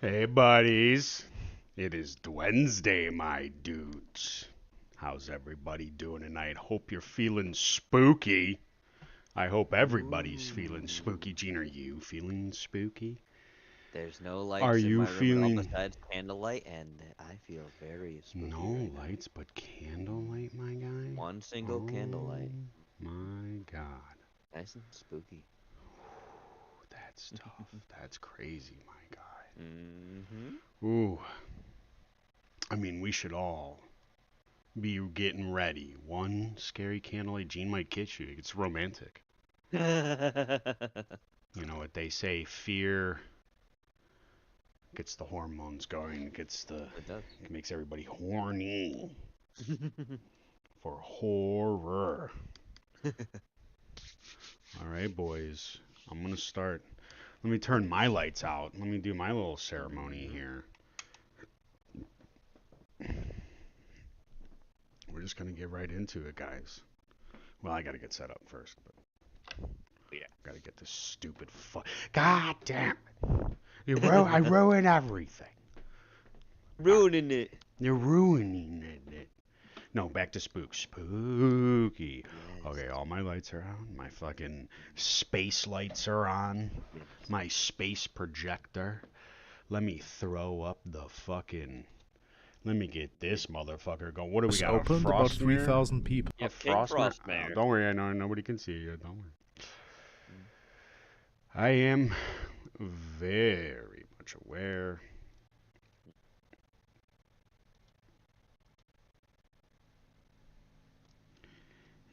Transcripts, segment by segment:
Hey, buddies. It is Wednesday, my dudes. How's everybody doing tonight? Hope you're feeling spooky. I hope everybody's feeling spooky. Gene, are you feeling spooky? There's no lights Are in you my room at all feeling... besides candlelight, and I feel very spooky. No right now. lights but candlelight, my guy? One single candlelight. My God. Nice and spooky. That's tough. That's crazy, my guy. Mm-hmm. Ooh. I mean, we should all be getting ready. One scary candlelight. Gene might kiss you. It's romantic. You know what they say, fear gets the hormones going, it makes everybody horny for horror. All right, boys, I'm gonna start. Let me turn my lights out. Let me do my little ceremony here. We're just gonna get right into it, guys. Well, I gotta get set up first, but yeah, gotta get this stupid God damn it! I ruin everything. Ruining it. You're ruining it. No, back to spooky. Yes. Okay, all my lights are on. My fucking space lights are on. Yes. My space projector. Let me throw up the fucking... Let me get this motherfucker going. What do we got? Opened about 3,000 people. Yep, A King Frostmare? Frostmare. Don't worry, I know nobody can see you. Don't worry. I am very much aware.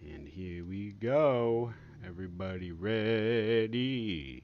And here we go. Everybody ready?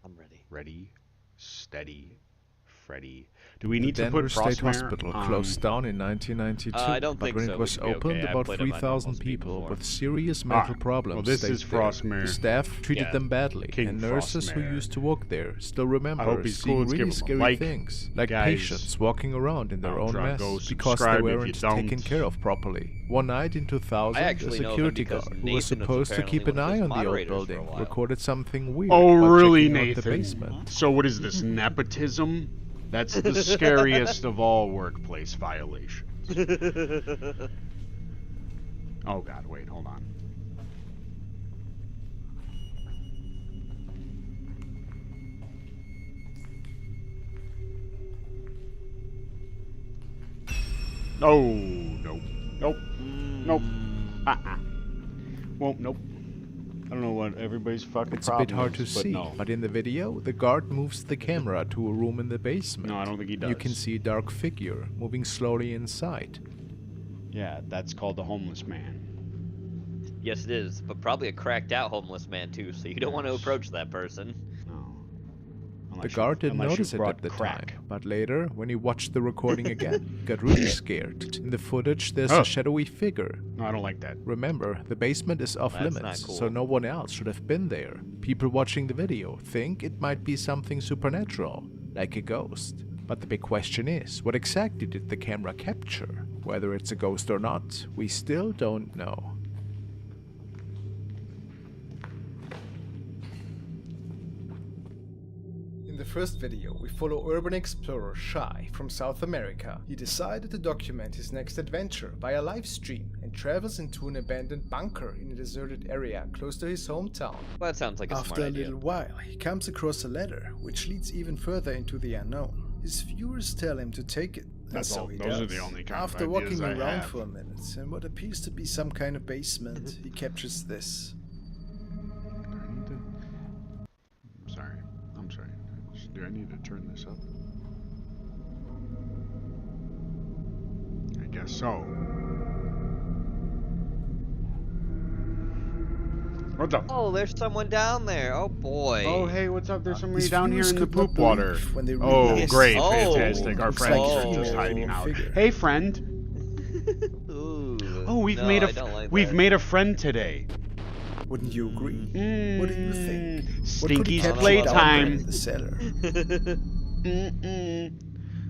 I'm ready. Ready, steady, Freddy. Do we need the to put Denver State Frostmare Hospital on? closed down in 1992, I don't but think when so. it We was should be opened, okay. I've about played it on my normal 3,000 speed people before. with serious mental problems Well, this stayed is there. Frostmare. The staff treated Yeah. them badly, King and nurses who Frostmare. used to work there still I remember hope he's seeing cool. Let's give really him a scary like. things, like Guys, patients walking around in their I'll own try to mess go because they subscribe if you weren't don't. taken care of properly. One night in 2000, I a actually know him security because guard who was Nathan was supposed to apparently keep an one of eye his on the old moderators for a building while. recorded something weird Oh, while really, checking out the Nathan? basement. So what is this, nepotism? That's the scariest of all workplace violations. Oh God, wait, hold on. Oh, nope, nope, nope, Well, nope. I don't know what everybody's fucking It's a problem bit hard to is, but see, no. but in the video, the guard moves the camera to a room in the basement. No, I don't think he does. You can see a dark figure moving slowly inside. Yeah, that's called the homeless man. Yes, it is, but probably a cracked out homeless man too, so you don't want to approach that person. No. The guard didn't notice it at the time, but later, when he watched the recording again, he got really scared. In the footage, there's a shadowy figure. No, I don't like that. Remember, the basement is off That's limits, not cool. so no one else should have been there. People watching the video think it might be something supernatural, like a ghost. But the big question is, what exactly did the camera capture? Whether it's a ghost or not, we still don't know. In the first video, we follow urban explorer Shy from South America. He decided to document his next adventure via live stream and travels into an abandoned bunker in a deserted area close to his hometown. Well, that sounds like a smart After a idea. little while, he comes across a ladder which leads even further into the unknown. His viewers tell him to take it, and That's so all. he Those are does. the only kind of After ideas walking I around have. for a minute in what appears to be some kind of basement, he captures this. I'm sorry. Do I need to turn this up? I guess so. What's up? Oh, there's someone down there. Oh boy. Oh, hey, what's up? There's somebody His down here viewers in the could not poop water. believe when they Oh, realized- great, Oh, fantastic. Our looks friends like a are just female hiding out. figure. Hey, friend. Ooh. Oh, we've No, made I don't like we've that. made a friend today. Wouldn't you agree? What do you think? What could he Stinky's capture down there playtime. in the cellar?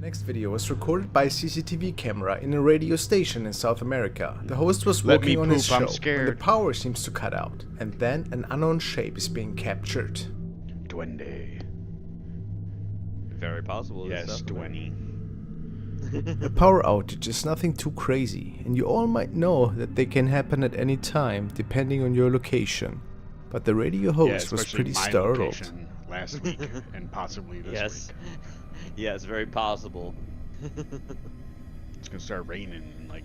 Next video was recorded by a CCTV camera in a radio station in South America. The host was Let me working on his poop, I'm show when the scared. power seems to cut out, and then an unknown shape is being captured. Duende. Very possible. Yes, South America. Duende. A power outage is nothing too crazy, and you all might know that they can happen at any time depending on your location. But the radio Yeah, host was especially pretty my startled. location last week and possibly this Yes. week. Yes, very possible. It's gonna start raining in like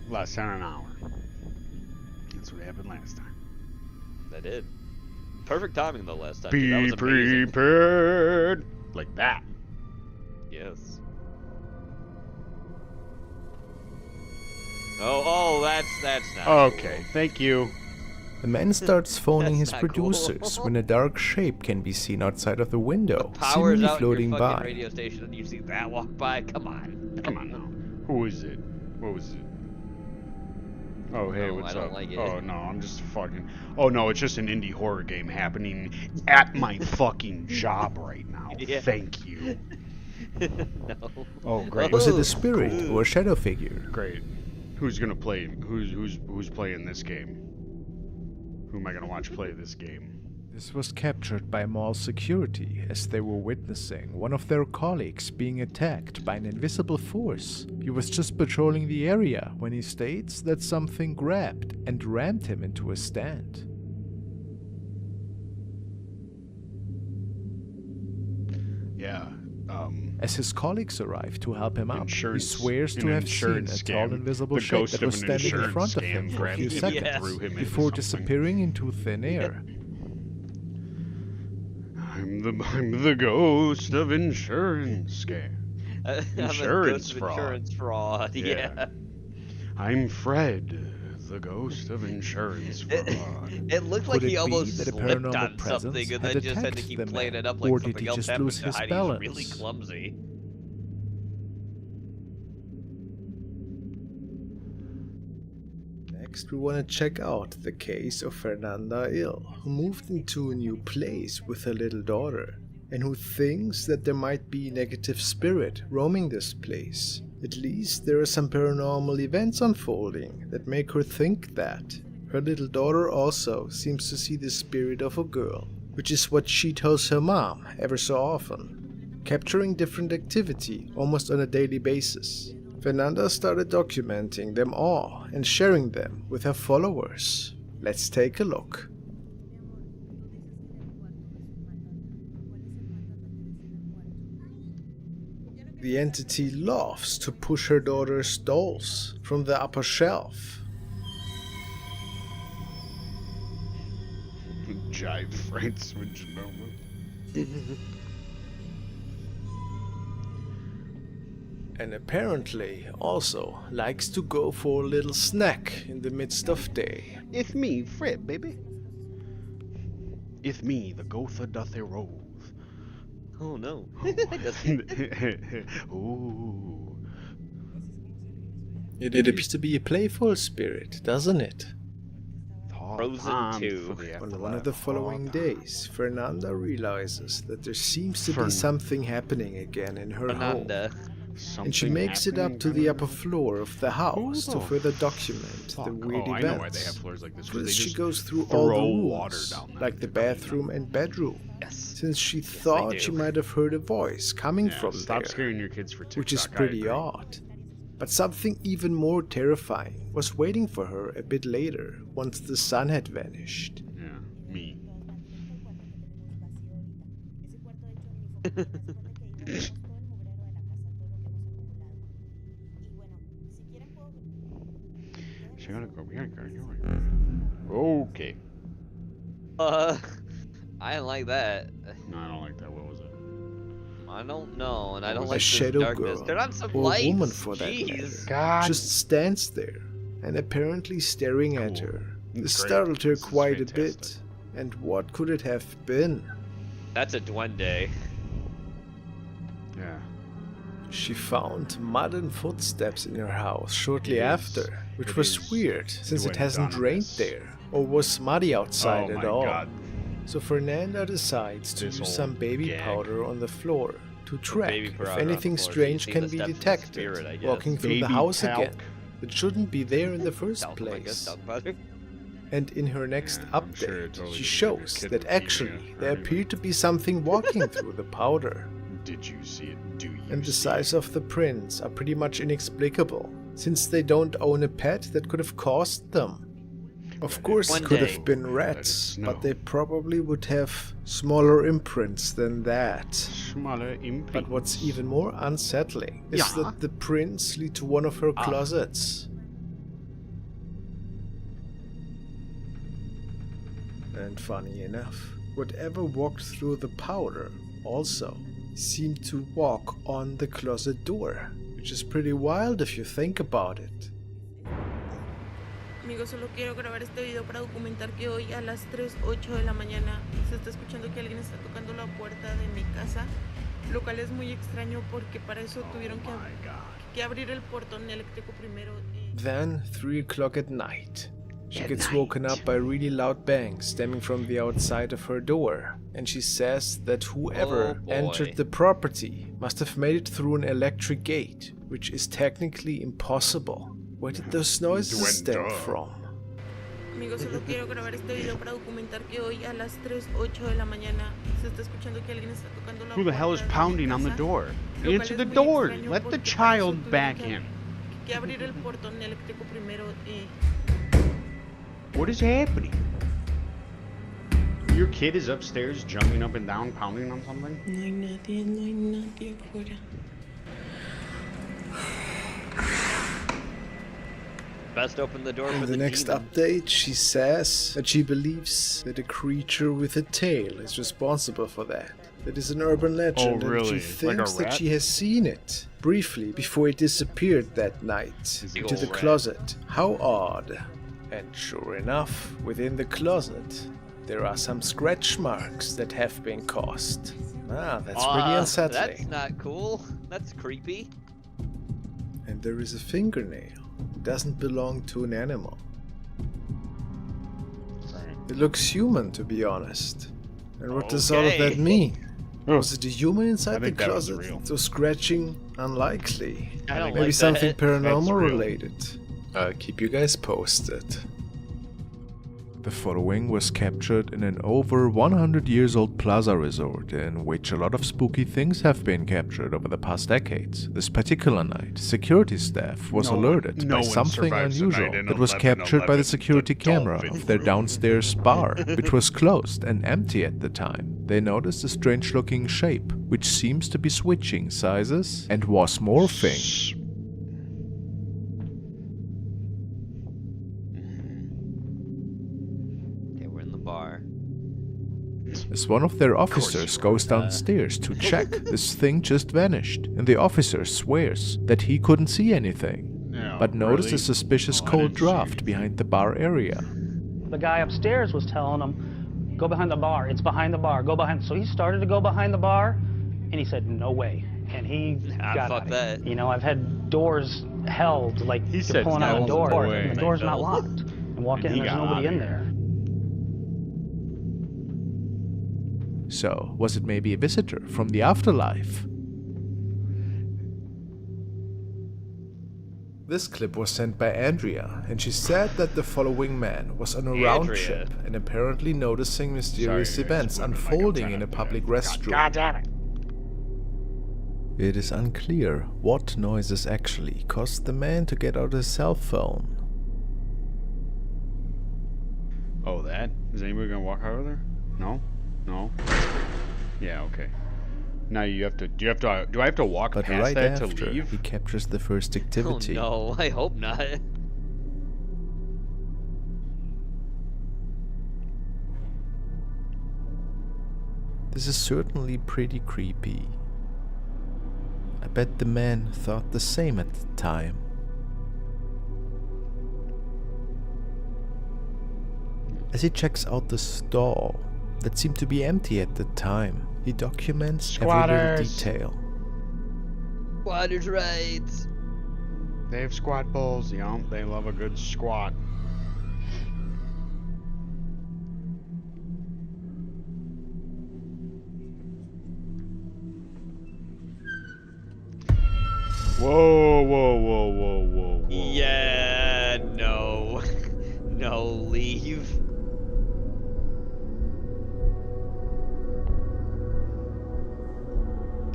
less than an hour. That's what happened last time. That did. Perfect timing though last time. Be Dude. That was amazing. prepared. Like that. Yes. Oh, that's not Okay, cool. thank you. The man starts phoning his That's not cool. producers when a dark shape can be seen outside of the window, Power's seemingly out in floating your fucking by. radio station and you see that walk by? Come on. Come on now. Who is it? What was it? Oh, hey, No, what's I don't up? like it. Oh, no, I'm just fucking... Oh, no, it's just an indie horror game happening at my fucking job right now. Yeah. Thank you. No. Oh, great. Was it a spirit or a shadow figure? Great. Who's gonna play? Who's playing this game? Who am I gonna watch play this game? This was captured by mall security as they were witnessing one of their colleagues being attacked by an invisible force. He was just patrolling the area when he states that something grabbed and rammed him into a stand. Yeah. As his colleagues arrive to help him up, he Insurance- swears to an have seen a insurance tall scam. invisible The shape ghost that of was an standing in insurance front of scam him for a grabbed few him and seconds Yes. threw him into before something. disappearing into thin air. I'm the ghost of insurance scam. I'm a Insurance ghost of fraud. Insurance fraud. Yeah. Yeah. I'm Fred, the ghost of insurance fraud. It looked Could like it he be almost that a slipped paranormal on presence something and had then just had to attacked keep the playing man? it up like Or did something he else just happened lose to his Heidi. He's really balance? clumsy. Next, we want to check out the case of Fernanda Ill, who moved into a new place with her little daughter, and who thinks that there might be negative spirit roaming this place. At least there are some paranormal events unfolding that make her think that. Her little daughter also seems to see the spirit of a girl, which is what she tells her mom ever so often, capturing different activity almost on a daily basis. Fernanda started documenting them all and sharing them with her followers. Let's take a look. The entity loves to push her daughter's dolls from the upper shelf. Jive Franks with Genoma. And apparently also likes to go for a little snack in the midst of day. It's me, Fred, baby. It's me, the ghost of doth rose. Oh no. Ooh. It appears to be a playful spirit, doesn't it? Frozen Time 2. for the On one afterlife. of the following days, Fernanda realizes that there seems to be something happening again in her home. Fernanda. And she makes it up to the upper floor of the house to further document the weird I know why they have events. floors like this. 'Cause they First, she just goes through throw all the water rooms, down there. like the bathroom and bedroom, Yes. since she thought she do. might have heard a voice coming Yeah, from stop there, scaring your kids for TikTok. which is I pretty agree. odd. But something even more terrifying was waiting for her a bit later, once the sun had vanished. Yeah, me. We gotta go. Okay. I didn't like that. No, I don't like that. What was it? I don't know, and I don't A like this shadow darkness. girl, Turn on some or lights. a woman for that Jeez. matter, God. just stands there and apparently staring at Cool. her. Great. This startled her This is quite a bit. fantastic. And what could it have been? That's a duende. Yeah. She found mud and footsteps in her house shortly It is- after, which it was is weird since it doing hasn't rained Donomus. there or was muddy outside Oh at my all. God. So Fernanda decides to This use old some baby gag. powder on the floor to track baby if Piranha on the anything floor, so you strange see can the be steps of the detected spirit, I guess. walking through the Baby house talc. again. It shouldn't be there in the first Talcum, I guess, place. talc powder. And in her next Yeah, I'm sure update, it totally she could be like a shows kid that repeating actually it or there anything. appeared to be something walking through the powder. Did you see it? Do you And the see size it? of the prints are pretty much inexplicable, since they don't own a pet that could have caused them. Of course, One it could day. have been Let it rats, snow. but they probably would have smaller imprints than that. Smaller imprints. But what's even more unsettling is Yeah. that the prints lead to one of her Ah. closets. And funny enough, whatever walked through the powder also seemed to walk on the closet door, which is pretty wild if you think about it. Amigos, solo quiero grabar este video para documentar que hoy a las 3:08 de la mañana se está escuchando que alguien está tocando la puerta de mi casa, lo cual es muy extraño porque para eso tuvieron que abrir el portón eléctrico primero. Then, 3 o'clock at night, she gets woken up by really loud bangs stemming from the outside of her door, and she says that whoever Oh, boy. entered the property must have made it through an electric gate, which is technically impossible. Where did those noises When stem duh. from? Amigos, solo quiero grabar este video para documentar que hoy a las 3:08 de la mañana se está escuchando que alguien está tocando la Who the hell is puerta de mi pounding on the casa, door? lo cual Answer es the muy door. extraño Let the porque para eso child tuvieron back que- in. que abrir el portón eléctrico primero y What is happening? Your kid is upstairs jumping up and down, pounding on something? no hay nadie afuera. Best open the door for In the next demon. update, she says that she believes that a creature with a tail is responsible for that. That is an urban legend, and really? she Like a thinks that rat? she has seen it briefly before it disappeared that night Is it into a the rat? closet. How odd. And sure enough, within the closet, there are some scratch marks that have been caused. Ah, that's pretty unsettling. That's not cool. That's creepy. And there is a fingernail. It doesn't belong to an animal. It looks human, to be honest. And what does all of that Okay. mean? Oh. Was it a human I inside the think that was closet? real. So scratching, unlikely. I don't Maybe like something that. paranormal real. related. I'll keep you guys posted. The following was captured in an over 100 years old plaza resort in which a lot of spooky things have been captured over the past decades. This particular night, security staff was No one- alerted no by one something survives the unusual night in that was captured by the 1111, security the camera dolphin of their room. downstairs bar, which was closed and empty at the time. They noticed a strange looking shape, which seems to be switching sizes and was morphing. Okay, we're in the bar. As one of their officers goes downstairs to check, this thing just vanished, and the officer swears that he couldn't see anything, Yeah, but noticed really? a suspicious Oh, I cold didn't see draft anything. behind the bar area. The guy upstairs was telling him, go behind the bar. It's behind the bar. Go behind. So he started to go behind the bar, and he said, no way. And he Ah, got fuck out of that. it. You know, I've had doors held, like He you're said pulling out no a door, way. and the door's not Bill. locked. And walk And in, he and there's got nobody outta in here. there. So, was it maybe a visitor from the afterlife? This clip was sent by Andrea, and she said that the following man was on a round Andrea. trip and apparently noticing mysterious Sorry, events it's women, like, I'm unfolding trying in a to- public God restroom. damn it. It is unclear what noises actually caused the man to get out his cell phone. Oh, that? Is anybody gonna walk over there? No? No? Yeah, okay. Now you have to. Do I have to walk But past right that to after, leave? he captures the first Oh activity. no, I hope not. This is certainly pretty creepy. I bet the man thought the same at the time. As he checks out the stall that seemed to be empty at the time, he documents every little Squatters. detail. Squatters' rights. They have squat bowls. You know, they love a good squat. Whoa, whoa, whoa, whoa, whoa, whoa. Yeah, no. No, leave.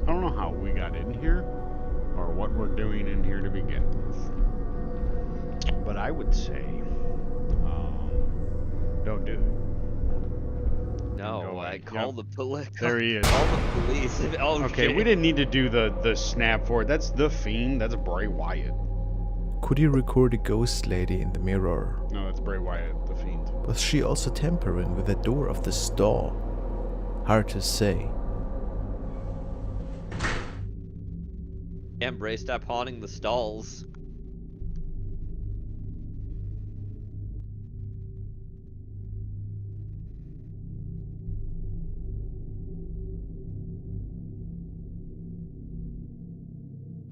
I don't know how we got in here or what we're doing in here to begin with. But I would say, don't do it. No, Go I away. call Yep. the police. There he is. Call the police. Oh, Okay, shit. we didn't need to do the snap for it. That's the Fiend. That's Bray Wyatt. Could he record a ghost lady in the mirror? No, that's Bray Wyatt, the Fiend. Was she also tampering with the door of the stall? Hard to say. Damn, Bray, stop haunting the stalls.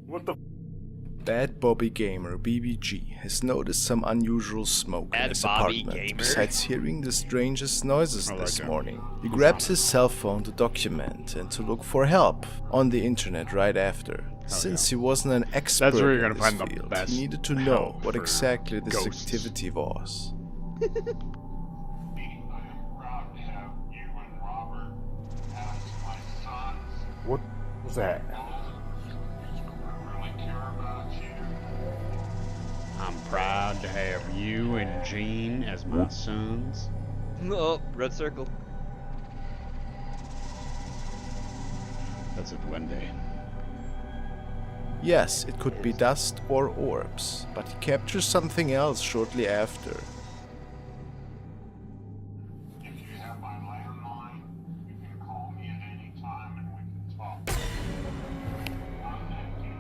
What the? Bad Bobby Gamer BBG has noticed some unusual smoke in Bad his Bobby apartment. Gamer? Besides hearing the strangest noises I like this him. morning, he grabs his cell phone to document and to look for help on the internet right after. Since he wasn't an expert That's where you're in gonna this find the field, best he needed to know help what for exactly this ghosts. activity was. I am proud to have you and Robert as my sons. What was that? I really care about you. I'm proud to have you and Gene as my sons. Oh, red circle. That's a duende. Yes, it could be dust or orbs, but he captures something else shortly after. If you have my landline, you can call me at any time and we can talk. I'm empty.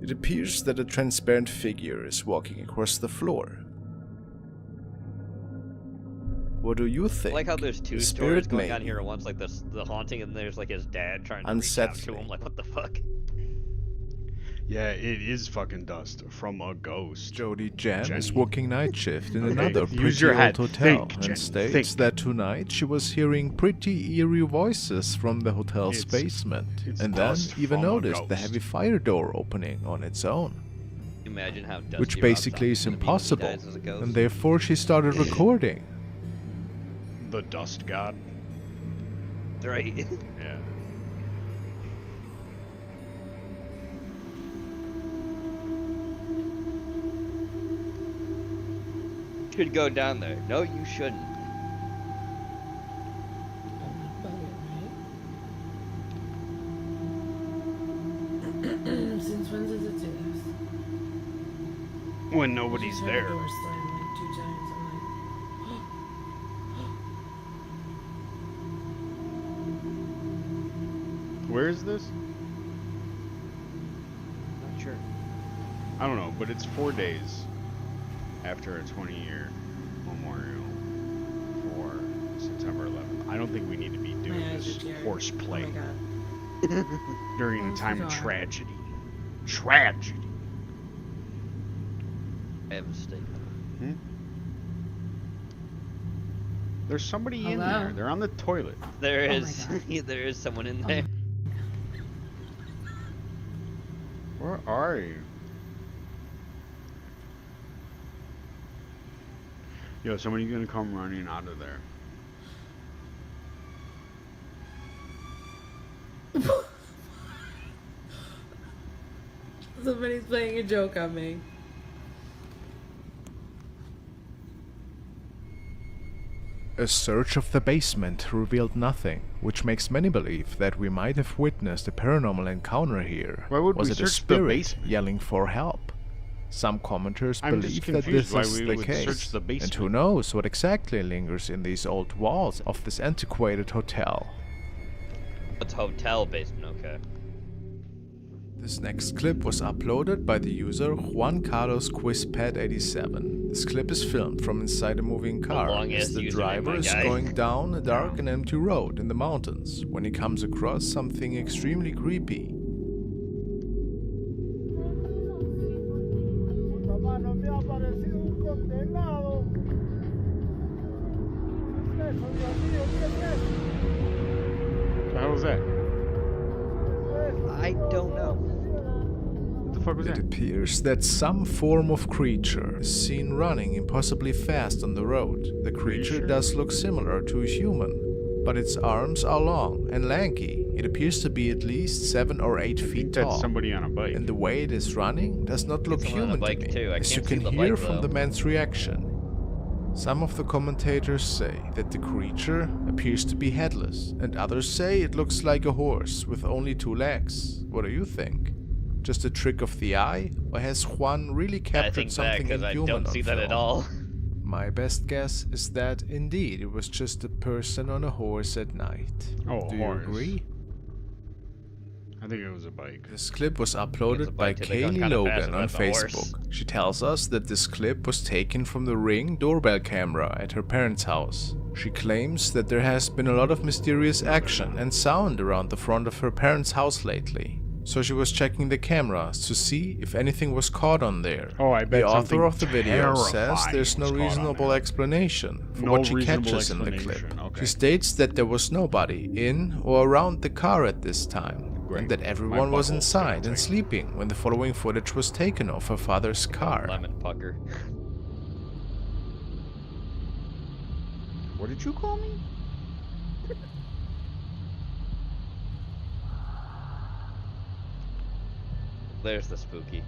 It appears that a transparent figure is walking across the floor. What do you think? I like how there's two The stories spirit going on maybe? here at once, like this, the haunting, and there's like his dad trying to reach out to him. Unsettling. Like, what the fuck? Yeah, it is fucking dust from a ghost. Jody Jen is Jenny. working night shift in Okay, another use pretty your old head. hotel Think, and Jenny, states think. that tonight she was hearing pretty eerie voices from the hotel's It's- basement, it's and then dust even from a noticed the ghost. heavy fire door opening on its own, Imagine how Dusty which Rob's basically Rob's is gonna be when he impossible, dies as a ghost. and therefore she started recording. The dust god. Right. Yeah. Should go down there. No, you shouldn't. Since when does it do this? When nobody's Just had there. the door slammed like 2 times. I'm Where is this? Not sure. I don't know, but it's 4 days after a 20-year memorial for September 11th. I don't think we need to be doing My eyes this are tearing. horseplay Oh my god. during a Oh, time of God. tragedy. Tragedy. I have a stake. There's somebody in Hello? there. They're on the toilet. There Oh my is, there is someone in Oh there. Where are you? Yo, somebody's gonna come running out of there. Somebody's playing a joke on me. A search of the basement revealed nothing, which makes many believe that we might have witnessed a paranormal encounter here. Why would Was we it a search the spirit basement? yelling for help? Some commenters I'm just believe that confused this why is we the would case, search the and basement. who knows what exactly lingers in these old walls of this antiquated hotel. It's hotel basement, okay. This next clip was uploaded by the user Juan Carlos QuizPad87. This clip is filmed from inside a moving car long-ass as the username, driver my is guy. going down a dark and empty road in the mountains when he comes across something extremely creepy. Papá, no me ha aparecido un condenado. The hell was that? I don't know. What the fuck was It that? appears that some form of creature is seen running impossibly fast on the road. The creature sure? does look similar to a human, but its arms are long and lanky. It appears to be at least 7 or 8 I feet think tall. that's somebody on a bike. And the way it is running does not look someone on a human to bike me, too. I as you can't can see the hear bike, from though. the man's reaction. Some of the commentators say that the creature appears to be headless, and others say it looks like a horse with only 2 legs. What do you think? Just a trick of the eye, or has Juan really I captured think that something because I inhuman don't on see that at film? all. My best guess is that indeed it was just a person on a horse at night. Oh, Do you horse. agree? I think it was a bike. This clip was It's a uploaded by bike, too. They're going Kaylee kinda fast Logan and on that's a horse. Facebook. She tells us that this clip was taken from the Ring doorbell camera at her parents' house. She claims that there has been a lot of mysterious action and sound around the front of her parents' house lately. So she was checking the cameras to see if anything was caught on there. Oh, I bet The author something of the video says terrifying there's no was caught on reasonable there. explanation for No what she reasonable catches in the clip. explanation, okay. She states that there was nobody in or around the car at this time, Great. and that My everyone was butthole's inside and gonna sleeping when the following footage was taken of her father's car. Lemon pucker. What did you call me? There's the spooky.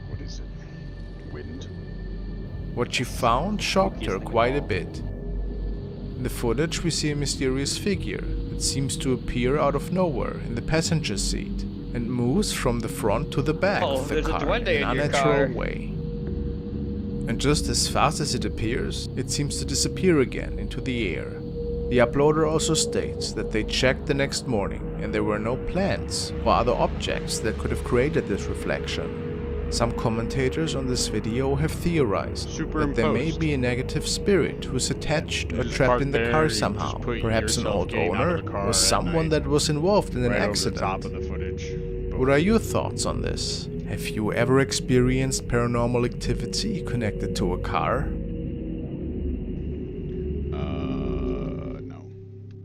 What is it? Wind? What she found shocked her Spookiest thing quite a of all. bit. In the footage we see a mysterious figure that seems to appear out of nowhere in the passenger seat and moves from the front to the back Oh, of the there's a car duende in in an your unnatural car. way. And just as fast as it appears, it seems to disappear again into the air. The uploader also states that they checked the next morning and there were no plants or other objects that could have created this reflection. Some commentators on this video have theorized that there may Superimposed. be a negative spirit who's attached You or just trapped park in the there, car you just somehow. put Perhaps an yourself old getting out owner of the car or at someone night, that was involved in an right accident. over the top of the footage. What are your thoughts on this? Have you ever experienced paranormal activity connected to a car? No.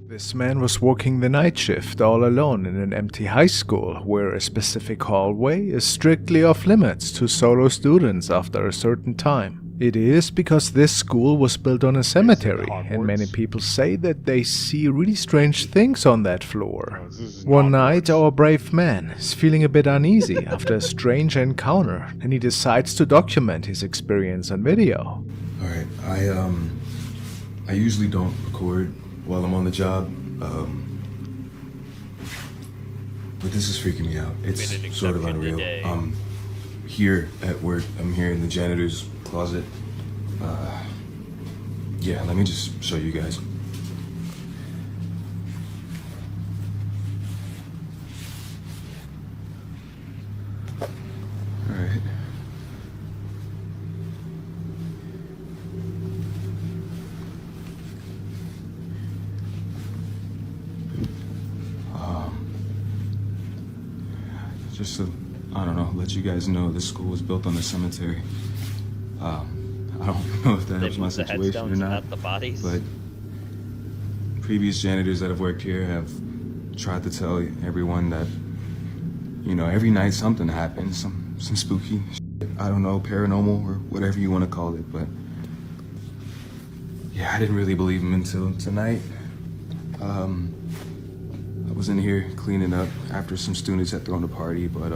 This man was working the night shift all alone in an empty high school where a specific hallway is strictly off limits to solo students after a certain time. It is because this school was built on a cemetery, and many Hogwarts? people say that they see really strange things on that floor. Oh, this is One Hogwarts. night, our brave man is feeling a bit uneasy after a strange encounter, and he decides to document his experience on video. Alright, I usually don't record while I'm on the job, but this is freaking me out. It's Made an sort of exception unreal. today. I'm here at work, I'm here in the janitor's closet. Yeah, let me just show you guys. Alright. Just to, I don't know, let you guys know this school was built on a cemetery. I don't know if that They helps my moved the situation or headstones, not, not the bodies. but previous janitors that have worked here have tried to tell everyone that, you know, every night something happens, some spooky shit, I don't know, paranormal or whatever you want to call it, but yeah, I didn't really believe them until tonight. I was in here cleaning up after some students had thrown a party, but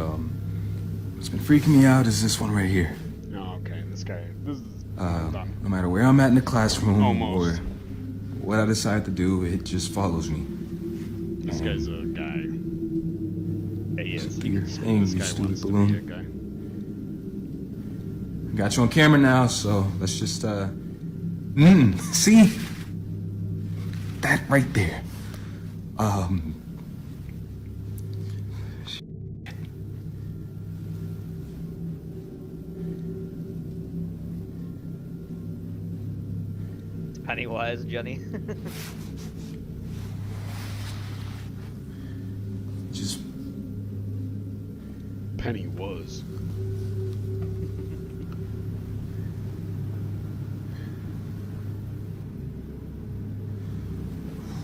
what's been freaking me out is this one right here. Oh, okay. This guy. This is done. No matter where I'm at in the classroom Almost. or what I decide to do, it just follows me. This guy's a guy. He is. Do your This thing, you guy stupid wants to be a balloon. guy. Got you on camera now, so let's just see? That right there. Pennywise, Jenny. Just Penny was.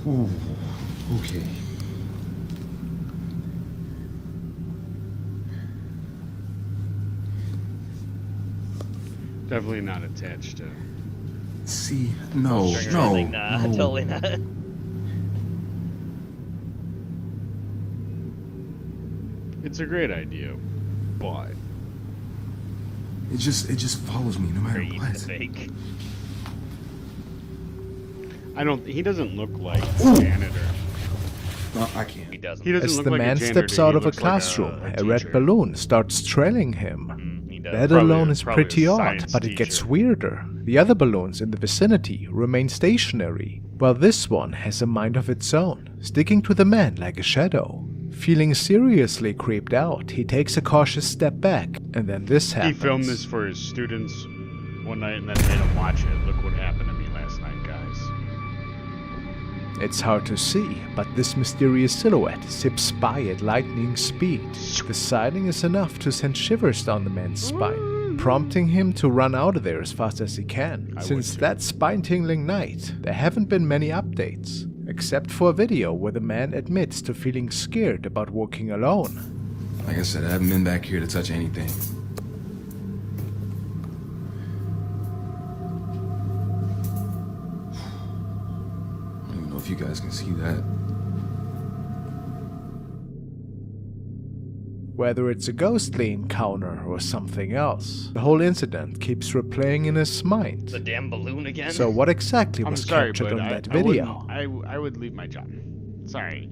Ooh, okay. Definitely not attached to. See, no, Totally no, not. no. Totally not. It's a great idea, but It just follows me no matter Or eating the what. fake. I don't. He doesn't look like a janitor. No, I He can't. doesn't. He doesn't As look the like man a janitor. steps out He of a looks like classroom, a a red teacher. balloon starts trailing him. He does. That Probably- alone is probably a pretty odd, science but it gets teacher. weirder. The other balloons in the vicinity remain stationary, while this one has a mind of its own, sticking to the man like a shadow. Feeling seriously creeped out, he takes a cautious step back, and then this He happens. filmed this for his students one night and then made them watch it. Look what happened to me last night, guys. It's hard to see, but this mysterious silhouette zips by at lightning speed. The sighting is enough to send shivers down the man's spine, prompting him to run out of there as fast as he can. I would Since too. that spine-tingling night, there haven't been many updates, except for a video where the man admits to feeling scared about walking alone. Like I said, I haven't been back here to touch anything. I don't even know if you guys can see that. Whether it's a ghostly encounter or something else, the whole incident keeps replaying in his mind. The damn balloon again. So what exactly I'm was sorry, captured but on I, that I video? I would leave my job. Sorry.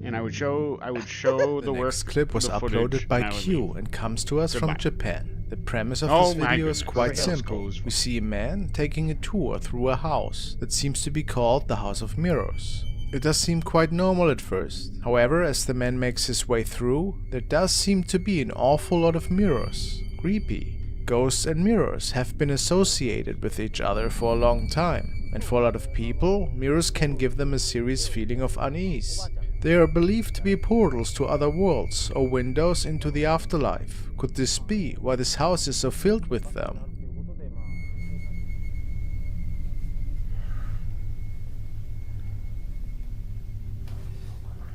And I would show the The work. next clip was the uploaded footage, by and I would Q leave. and comes to us from Goodbye. Japan. The premise of Oh this my video is goodness. quite Let's simple. go. We see a man taking a tour through a house that seems to be called the House of Mirrors. It does seem quite normal at first. However, as the man makes his way through, there does seem to be an awful lot of mirrors. Creepy. Ghosts and mirrors have been associated with each other for a long time, and for a lot of people, mirrors can give them a serious feeling of unease. They are believed to be portals to other worlds or windows into the afterlife. Could this be why this house is so filled with them?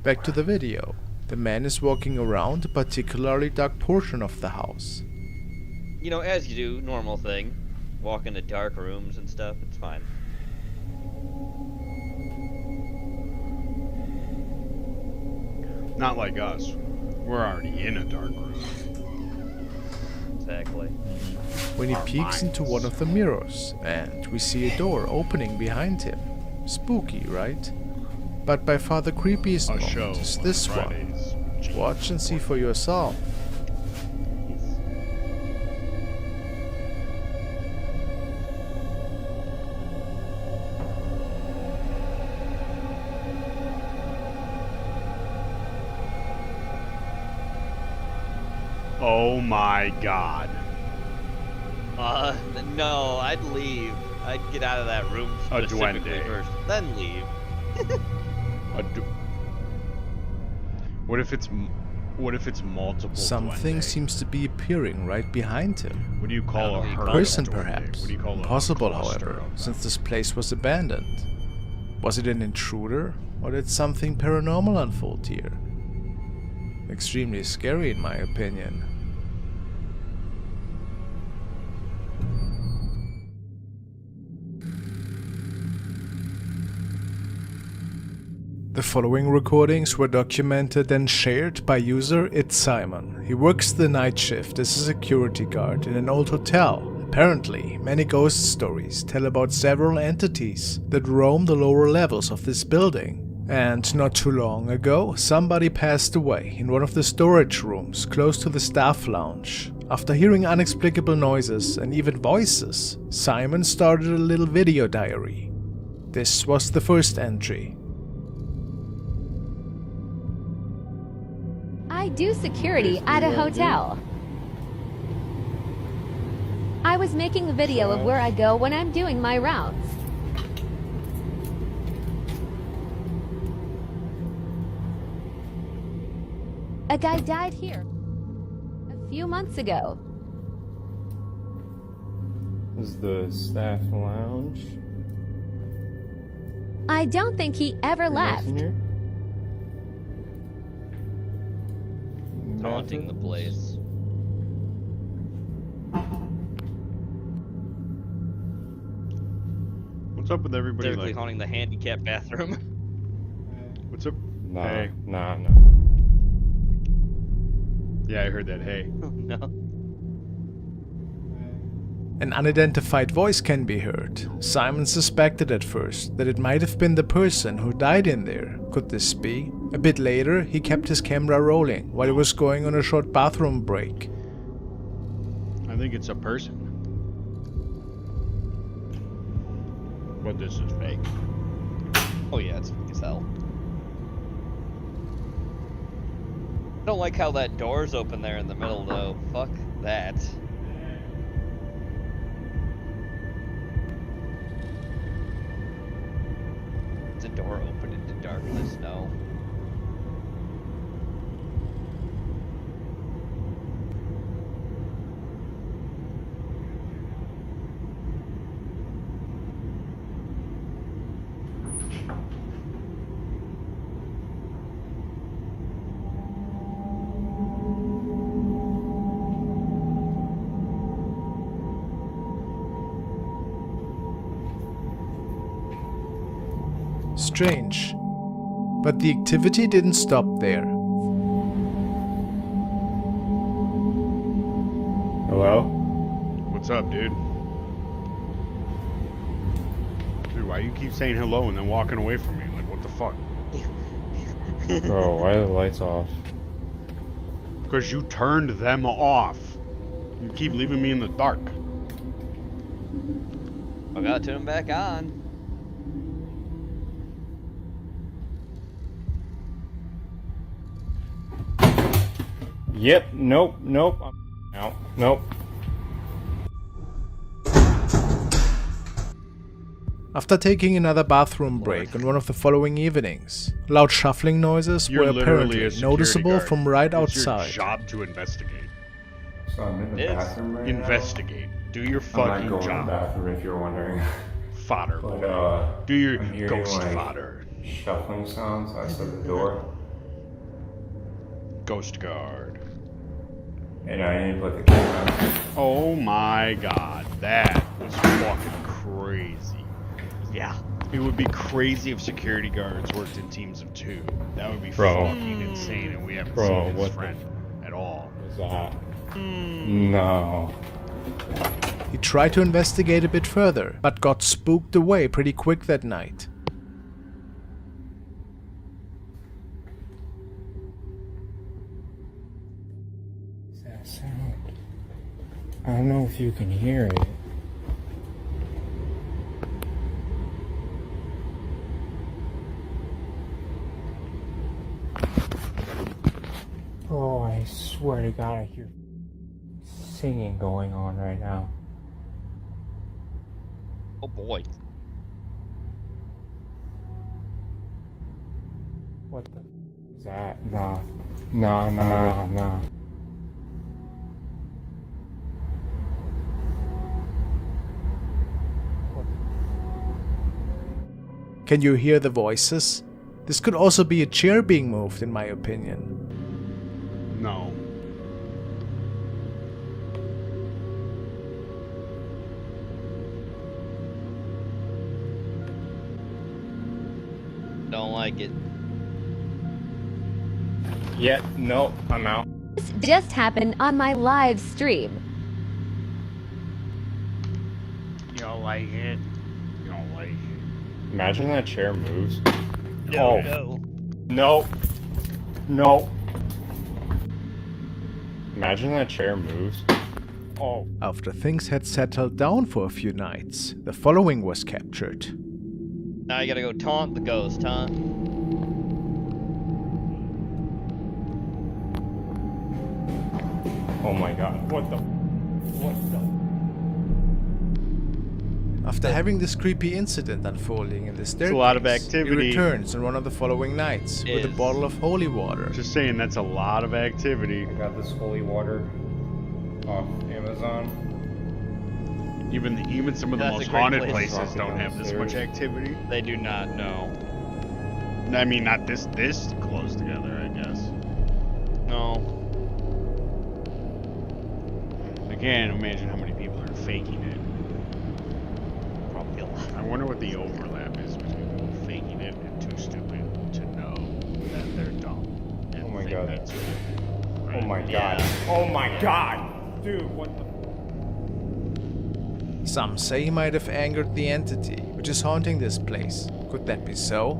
Back to the video. The man is walking around a particularly dark portion of the house. You know, as you do, normal thing. Walk into dark rooms and stuff. It's fine. Not like us. We're already in a dark room. Exactly. When he Our peeks into one minds. of the mirrors, and we see a door opening behind him. Spooky, right? But by far the creepiest A show. moment is this one. Fridays. Watch and see for yourself. Oh my god. No, I'd leave. I'd get out of that room A specifically duende. first, then leave. What if it's multiple? Something duende? seems to be appearing right behind him. What do you call a A herd Person, of duende? perhaps. What do you call Impossible, a cluster however, of them? since this place was abandoned. Was it an intruder, or did something paranormal unfold here? Extremely scary, in my opinion. The following recordings were documented and shared by user It's Simon. He works the night shift as a security guard in an old hotel. Apparently, many ghost stories tell about several entities that roam the lower levels of this building. And not too long ago, somebody passed away in one of the storage rooms close to the staff lounge. After hearing inexplicable noises and even voices, Simon started a little video diary. This was the first entry. I do security at a hotel. I was making a video of where I go when I'm doing my rounds. A guy died here a few months ago. This is the staff lounge. I don't think he ever left. Haunting the place. What's up with everybody? Typically Like, haunting the handicap bathroom. what's up? Nah, Hey. nah. Yeah, I heard that. Hey. Oh no. An unidentified voice can be heard. Simon suspected at first that it might have been the person who died in there. Could this be? A bit later, he kept his camera rolling while he was going on a short bathroom break. I think it's a person. But this is fake. Oh yeah, it's fake as hell. I don't like how that door's open there in the middle though. Fuck that. Is a door open into darkness? No. Strange. But the activity didn't stop there. Hello? What's up, dude? Dude, why you keep saying hello and then walking away from me? Like, what the fuck? Bro, why are the lights off? Because you turned them off. You keep leaving me in the dark. I gotta turn them back on. Yep, nope. I'm out. Nope. After taking another bathroom break on one of the following evenings, loud shuffling noises You're were literally a apparently security noticeable guard. from right It's outside. your job to investigate. So I'm in the It is. bathroom right Investigate. Do your now. I'm fucking not going to the job. bathroom if you're wondering. Fodder, But, boy. Do your I'm hearing, ghost like, fodder. Shuffling sounds outside the door. Ghost guard. And I didn't put the camera. Oh my god. That was fucking crazy. Yeah. It would be crazy if security guards worked in teams of 2. That would be Bro. fucking insane, and we haven't Bro, seen his what the- friend at all. What's that? No. He tried to investigate a bit further, but got spooked away pretty quick that night. What's that sound? I don't know if you can hear it. Oh, I swear to God, I hear singing going on right now. Oh boy. What the is that? Nah. Nah. Can you hear the voices? This could also be a chair being moved, in my opinion. No. Don't like it. Yeah, no, I'm out. This just happened on my live stream. You don't like it? You don't like it? Imagine that chair moves. No, Oh. no. No. Imagine that chair moves. Oh. After things had settled down for a few nights, the following was captured. Now you gotta go taunt the ghost, huh? Oh my God. What the? After having this creepy incident unfolding in the staircase, a lot of activity. he returns on one of the following nights with a Is. bottle of holy water. Just saying, that's a lot of activity. I got this holy water off Amazon. Even some of the That's a most great haunted place. places don't have this much activity. They do not know. I mean, not this close together, I guess. No. I can't imagine how many people are faking it. Probably a lot. I wonder what the overlap is between people faking it and too stupid to know that they're dumb. Oh my god. That's Oh my god. Yeah. Oh my god. Dude, what the... Some say he might have angered the entity, which is haunting this place. Could that be so?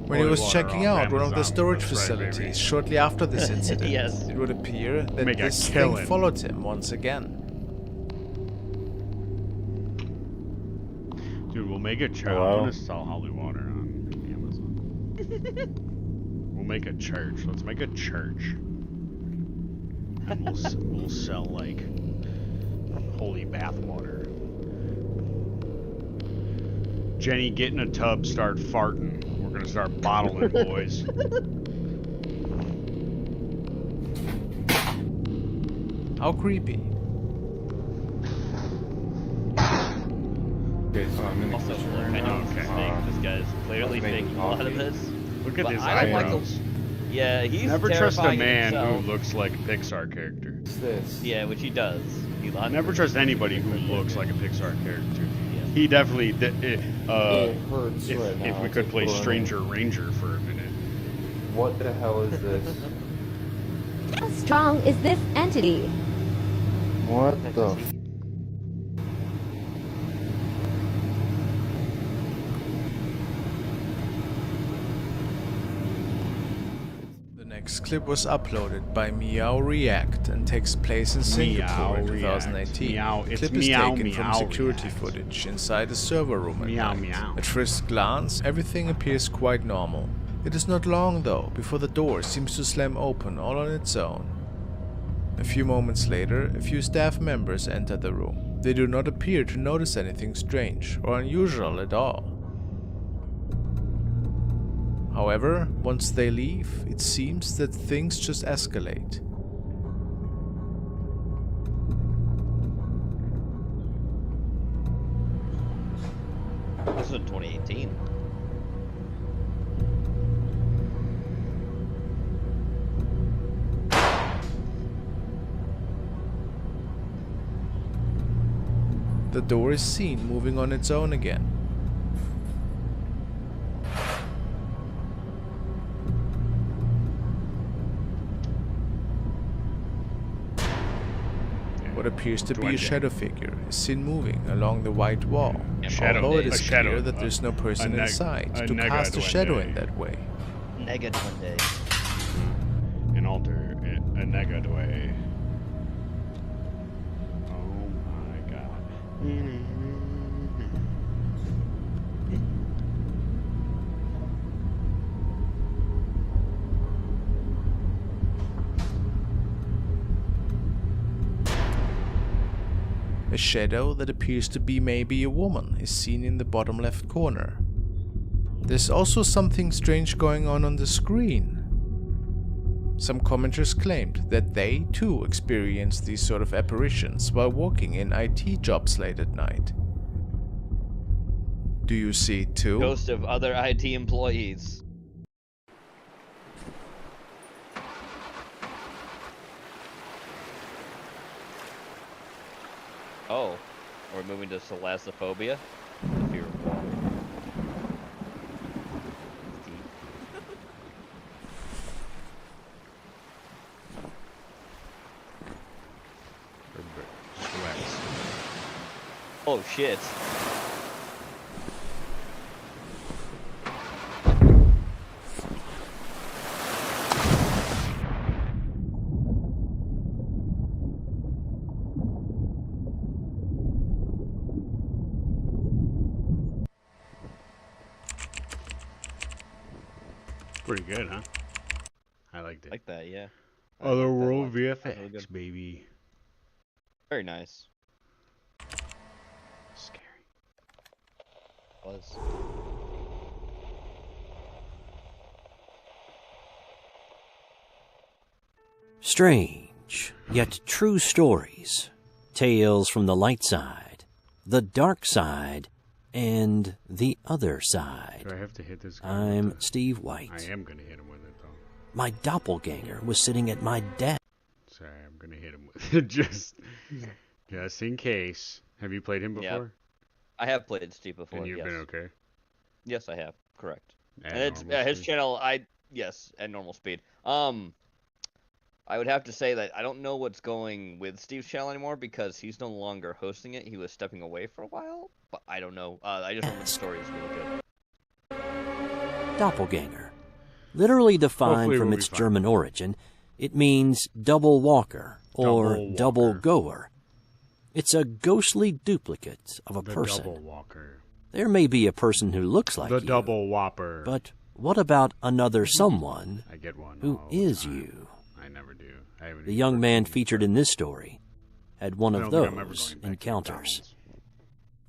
When he Holy was water checking off out one of the Amazon. storage That's right, facilities baby. shortly after this incident, Yes. it would appear that Make a this thing killing. followed him once again. Dude, we'll make a church. Hello? I'm gonna sell holy water on Amazon. We'll make a church. Let's make a church. And we'll sell like holy bath water. Jenny, get in a tub, start farting. We're gonna start bottling, boys. How creepy. Okay, so I'm in the Also, kitchen look, right I know now. it's fake. This guy's clearly making faking a lot of coffee. this. Look at But his I don't like eyebrows. Yeah, he's Never trust a terrifying man himself. who looks like a Pixar character. What's this? Yeah, which he does. He lots Never trust anybody who looks like a Pixar character. Yeah. He definitely. It hurts right now. If we It's could like play burning. Stranger Ranger for a minute. What the hell is this? How strong is this entity? What the... The next clip was uploaded by Meow React and takes place in Singapore in Meow 2018. React. Meow, The it's clip is Meow taken from Meow security React. footage inside a server room at Meow night. Meow. At first glance, everything appears quite normal. It is not long though before the door seems to slam open all on its own. A few moments later, a few staff members enter the room. They do not appear to notice anything strange or unusual at all. However, once they leave, it seems that things just escalate. This was in 2018. The door is seen moving on its own again. What appears to be a Duende. shadow figure is seen moving along the white wall. Shadow. Although it A is shadow, clear that there's no person inside a to nega cast a shadow in duende. that way. Nega one day. An altar, a negate way. Oh my god. A shadow that appears to be maybe a woman is seen in the bottom left corner. There's also something strange going on the screen. Some commenters claimed that they too experienced these sort of apparitions while working in IT jobs late at night. Do you see it too? Ghost of other IT employees. Oh, we're moving to Thalassophobia? The fear of water. Oh shit. Pretty good, huh? I liked it. Like that, yeah. I like that Otherworld one. That was VFX, really good. baby. Very nice. Scary. Was. Strange, yet true stories Tales from the Light Side, the Dark Side, and the Other Side. Do I have to hit this guy? I'm Steve White. I am going to hit him with it, though. My doppelganger was sitting at my desk. Sorry, I'm going to hit him with it just in case. Have you played him before? Yeah. I have played Steve before, And you've yes. been okay? Yes, I have. Correct. At And it's normal his speed? channel. Yes, at normal speed. I would have to say that I don't know what's going with Steve's channel anymore because he's no longer hosting it. He was stepping away for a while, but I don't know. I just remember the story is really good. Doppelganger. Literally defined Hopefully from we'll its be fine. German origin, it means double walker or double goer. It's a ghostly duplicate of a The person. double walker. There may be a person who looks like The you, double whopper. but what about another someone I get one who all the is time. you? I never do. I haven't The even young heard man of him. featured in this story had one I of don't think I'm ever those going back to encounters. McDonald's.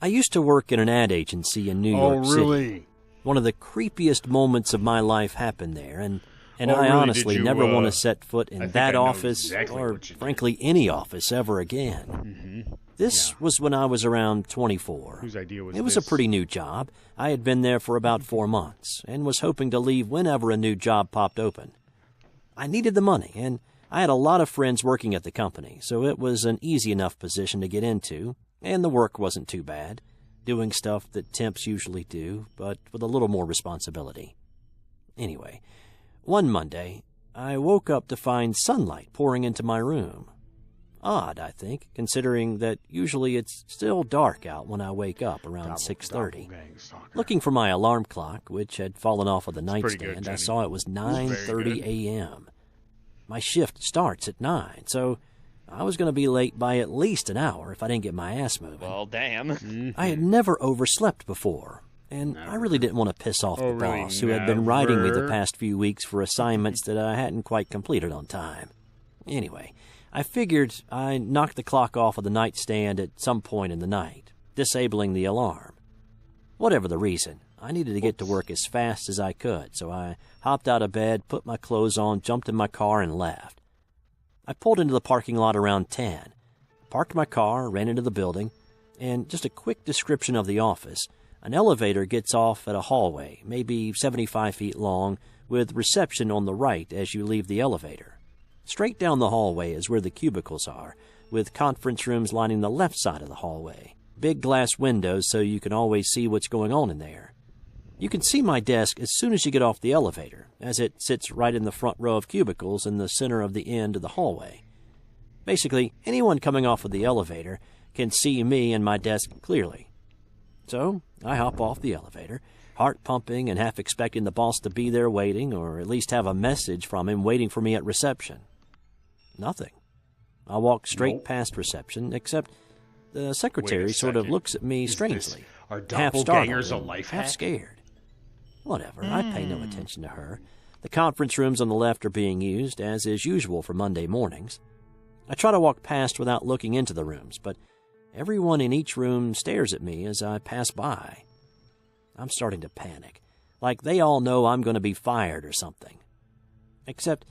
I used to work in an ad agency in New Oh, York City. really? One of the creepiest moments of my life happened there, and Oh, I really? honestly Did you, never want to set foot I in think that I know office exactly or, what you did. frankly, any office ever again. Mm-hmm. This was when I was around 24. Whose idea was It was this? a pretty new job. I had been there for about 4 months and was hoping to leave whenever a new job popped open. I needed the money, and I had a lot of friends working at the company, so it was an easy enough position to get into, and the work wasn't too bad, doing stuff that temps usually do, but with a little more responsibility. Anyway, one Monday, I woke up to find sunlight pouring into my room. Odd, I think, considering that usually it's still dark out when I wake up around 6:30. Looking for my alarm clock, which had fallen off of the pretty good, nightstand, I Jenny. saw it was Very 9:30 good. a.m. My shift starts at 9, so I was going to be late by at least an hour if I didn't get my ass moving. Well, damn. I had never overslept before, and I really didn't want to piss off Oh, the really? boss who had been riding me the Never? past few weeks for assignments that I hadn't quite completed on time. Anyway, I figured I knocked the clock off of the nightstand at some point in the night, disabling the alarm. Whatever the reason, I needed to get to work as fast as I could, so I hopped out of bed, put my clothes on, jumped in my car, and left. I pulled into the parking lot around 10, parked my car, ran into the building, and just a quick description of the office. An elevator gets off at a hallway, maybe 75 feet long, with reception on the right as you leave the elevator. Straight down the hallway is where the cubicles are, with conference rooms lining the left side of the hallway. Big glass windows so you can always see what's going on in there. You can see my desk as soon as you get off the elevator, as it sits right in the front row of cubicles in the center of the end of the hallway. Basically, anyone coming off of the elevator can see me and my desk clearly. So, I hop off the elevator, heart pumping and half expecting the boss to be there waiting, or at least have a message from him waiting for me at reception. Nothing. I walk straight past reception, except the secretary sort of second. looks at me Is strangely. this- are half doppelgangers startled a life half hack? scared. Whatever, I pay no attention to her. The conference rooms on the left are being used, as is usual for Monday mornings. I try to walk past without looking into the rooms, but everyone in each room stares at me as I pass by. I'm starting to panic, like they all know I'm going to be fired or something. Except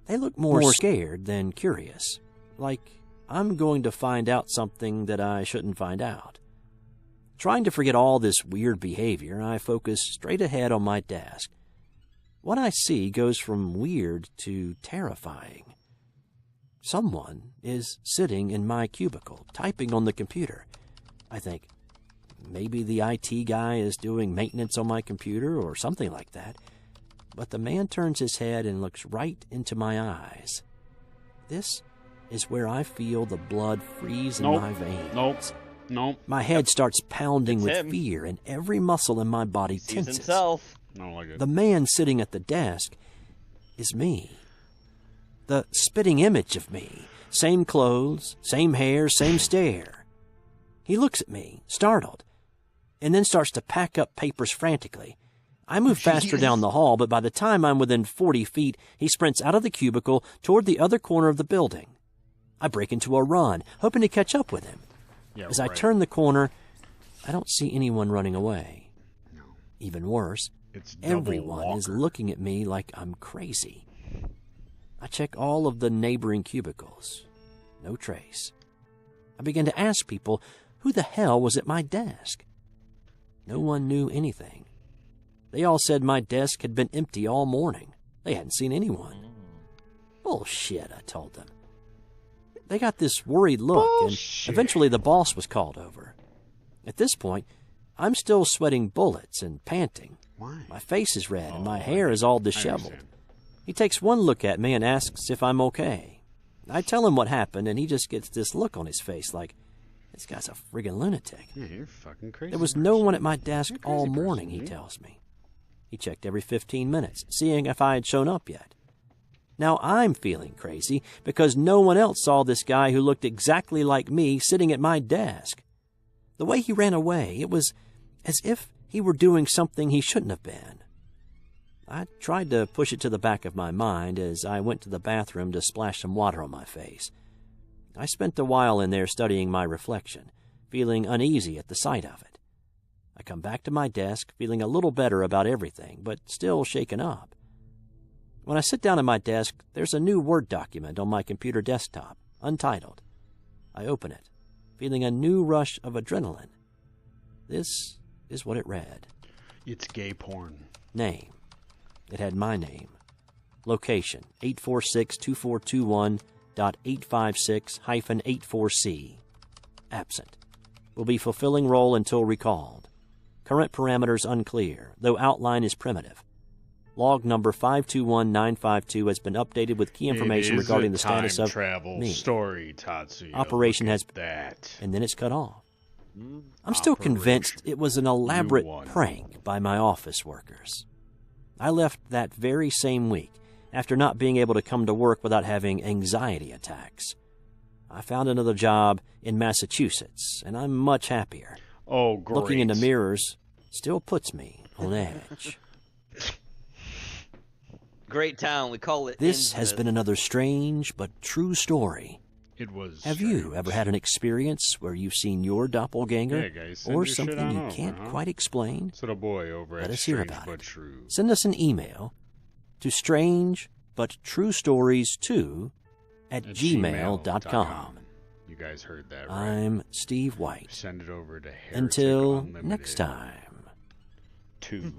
they look more scared than curious, like I'm going to find out something that I shouldn't find out. Trying to forget all this weird behavior, I focus straight ahead on my desk. What I see goes from weird to terrifying. Someone is sitting in my cubicle, typing on the computer. I think, maybe the IT guy is doing maintenance on my computer or something like that. But the man turns his head and looks right into my eyes. This is where I feel the blood freeze in my veins. Nope. My head starts pounding It's with him. fear, and every muscle in my body Sees tenses. himself. I don't like it. The man sitting at the desk is me. The spitting image of me. Same clothes, same hair, same stare. He looks at me, startled, and then starts to pack up papers frantically. I move faster down the hall, but by the time I'm within 40 feet, he sprints out of the cubicle toward the other corner of the building. I break into a run, hoping to catch up with him. Yeah, As I right. turn the corner, I don't see anyone running away. No. Even worse, It's double everyone is walker. looking at me like I'm crazy. I check all of the neighboring cubicles. No trace. I began to ask people who the hell was at my desk. No one knew anything. They all said my desk had been empty all morning. They hadn't seen anyone. Bullshit, I told them. They got this worried look, and eventually the boss was called over. At this point, I'm still sweating bullets and panting. Why? My face is red and my hair is all disheveled. He takes one look at me and asks if I'm okay. I tell him what happened, and he just gets this look on his face like, this guy's a friggin' lunatic. Yeah, you're fucking crazy. There was no one at my desk all morning, he tells me. He checked every 15 minutes, seeing if I had shown up yet. Now I'm feeling crazy because no one else saw this guy who looked exactly like me sitting at my desk. The way he ran away, it was as if he were doing something he shouldn't have been. I tried to push it to the back of my mind as I went to the bathroom to splash some water on my face. I spent a while in there studying my reflection, feeling uneasy at the sight of it. I come back to my desk feeling a little better about everything, but still shaken up. When I sit down at my desk, there's a new Word document on my computer desktop, untitled. I open it, feeling a new rush of adrenaline. This is what it read. It's gay porn. Name. It had my name. Location, 846-242.856-84C. Absent. Will be fulfilling role until recalled. Current parameters unclear, though outline is primitive. Log number 521952 has been updated with key information regarding the status of travel me. Story, Tatsuya. Operation has that. And then it's cut off. I'm still convinced it was an elaborate prank by my office workers. I left that very same week after not being able to come to work without having anxiety attacks. I found another job in Massachusetts, and I'm much happier. Oh, great. Looking into mirrors still puts me on edge. Great town, we call it. This has been another strange but true story. It was. Have you ever had an experience where you've seen your doppelganger Yeah, guys, send or your shit something on you over, can't huh? quite explain? It's a boy over Let at us hear Strange about but it. True. Send us an email to strangebutTrueStories2@gmail.com. You guys heard that, right? I'm Steve White. Send it over to Heretic Until Unlimited. next time. 2.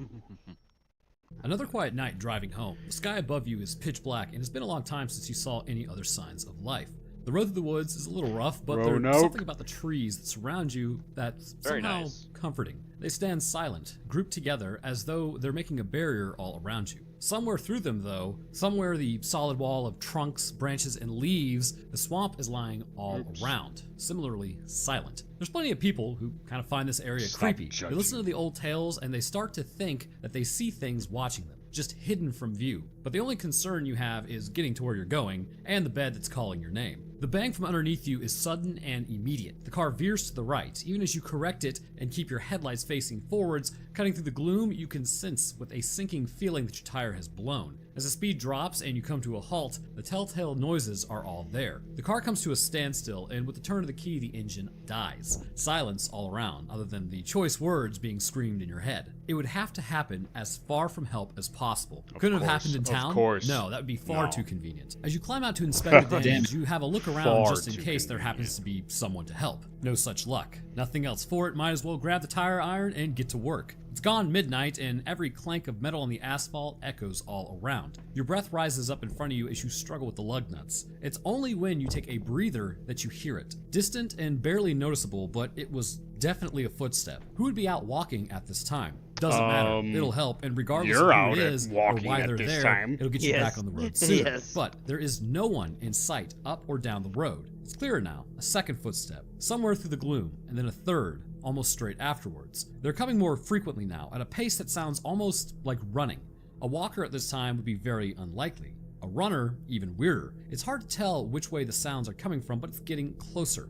Another quiet night driving home. The sky above you is pitch black, and it's been a long time since you saw any other signs of life. The road through the woods is a little rough, but there's something about the trees that surround you that's somehow comforting. They stand silent, grouped together as though they're making a barrier all around you. Somewhere through them, though, somewhere the solid wall of trunks, branches, and leaves, the swamp is lying all around, similarly silent. There's plenty of people who kind of find this area creepy. They listen to the old tales and they start to think that they see things watching them, just hidden from view. But the only concern you have is getting to where you're going and the bed that's calling your name. The bang from underneath you is sudden and immediate. The car veers to the right, even as you correct it and keep your headlights facing forwards. Cutting through the gloom, you can sense with a sinking feeling that your tire has blown. As the speed drops and you come to a halt, the telltale noises are all there. The car comes to a standstill, and with the turn of the key, the engine dies. Silence all around, other than the choice words being screamed in your head. It would have to happen as far from help as possible. Couldn't have happened in town? Of course. No, that would be far too convenient. As you climb out to inspect the damage, you have a look around just in case there happens to be someone to help. No such luck. Nothing else for it, might as well grab the tire iron and get to work. It's gone midnight, and every clank of metal on the asphalt echoes all around. Your breath rises up in front of you as you struggle with the lug nuts. It's only when you take a breather that you hear it. Distant and barely noticeable, but it was definitely a footstep. Who would be out walking at this time? Doesn't matter. It'll help, and regardless of who it is or why they're there, it'll get you back on the road soon. But there is no one in sight up or down the road. It's clearer now. A second footstep, somewhere through the gloom, and then a third, almost straight afterwards. They're coming more frequently now, at a pace that sounds almost like running. A walker at this time would be very unlikely. A runner, even weirder. It's hard to tell which way the sounds are coming from, but it's getting closer.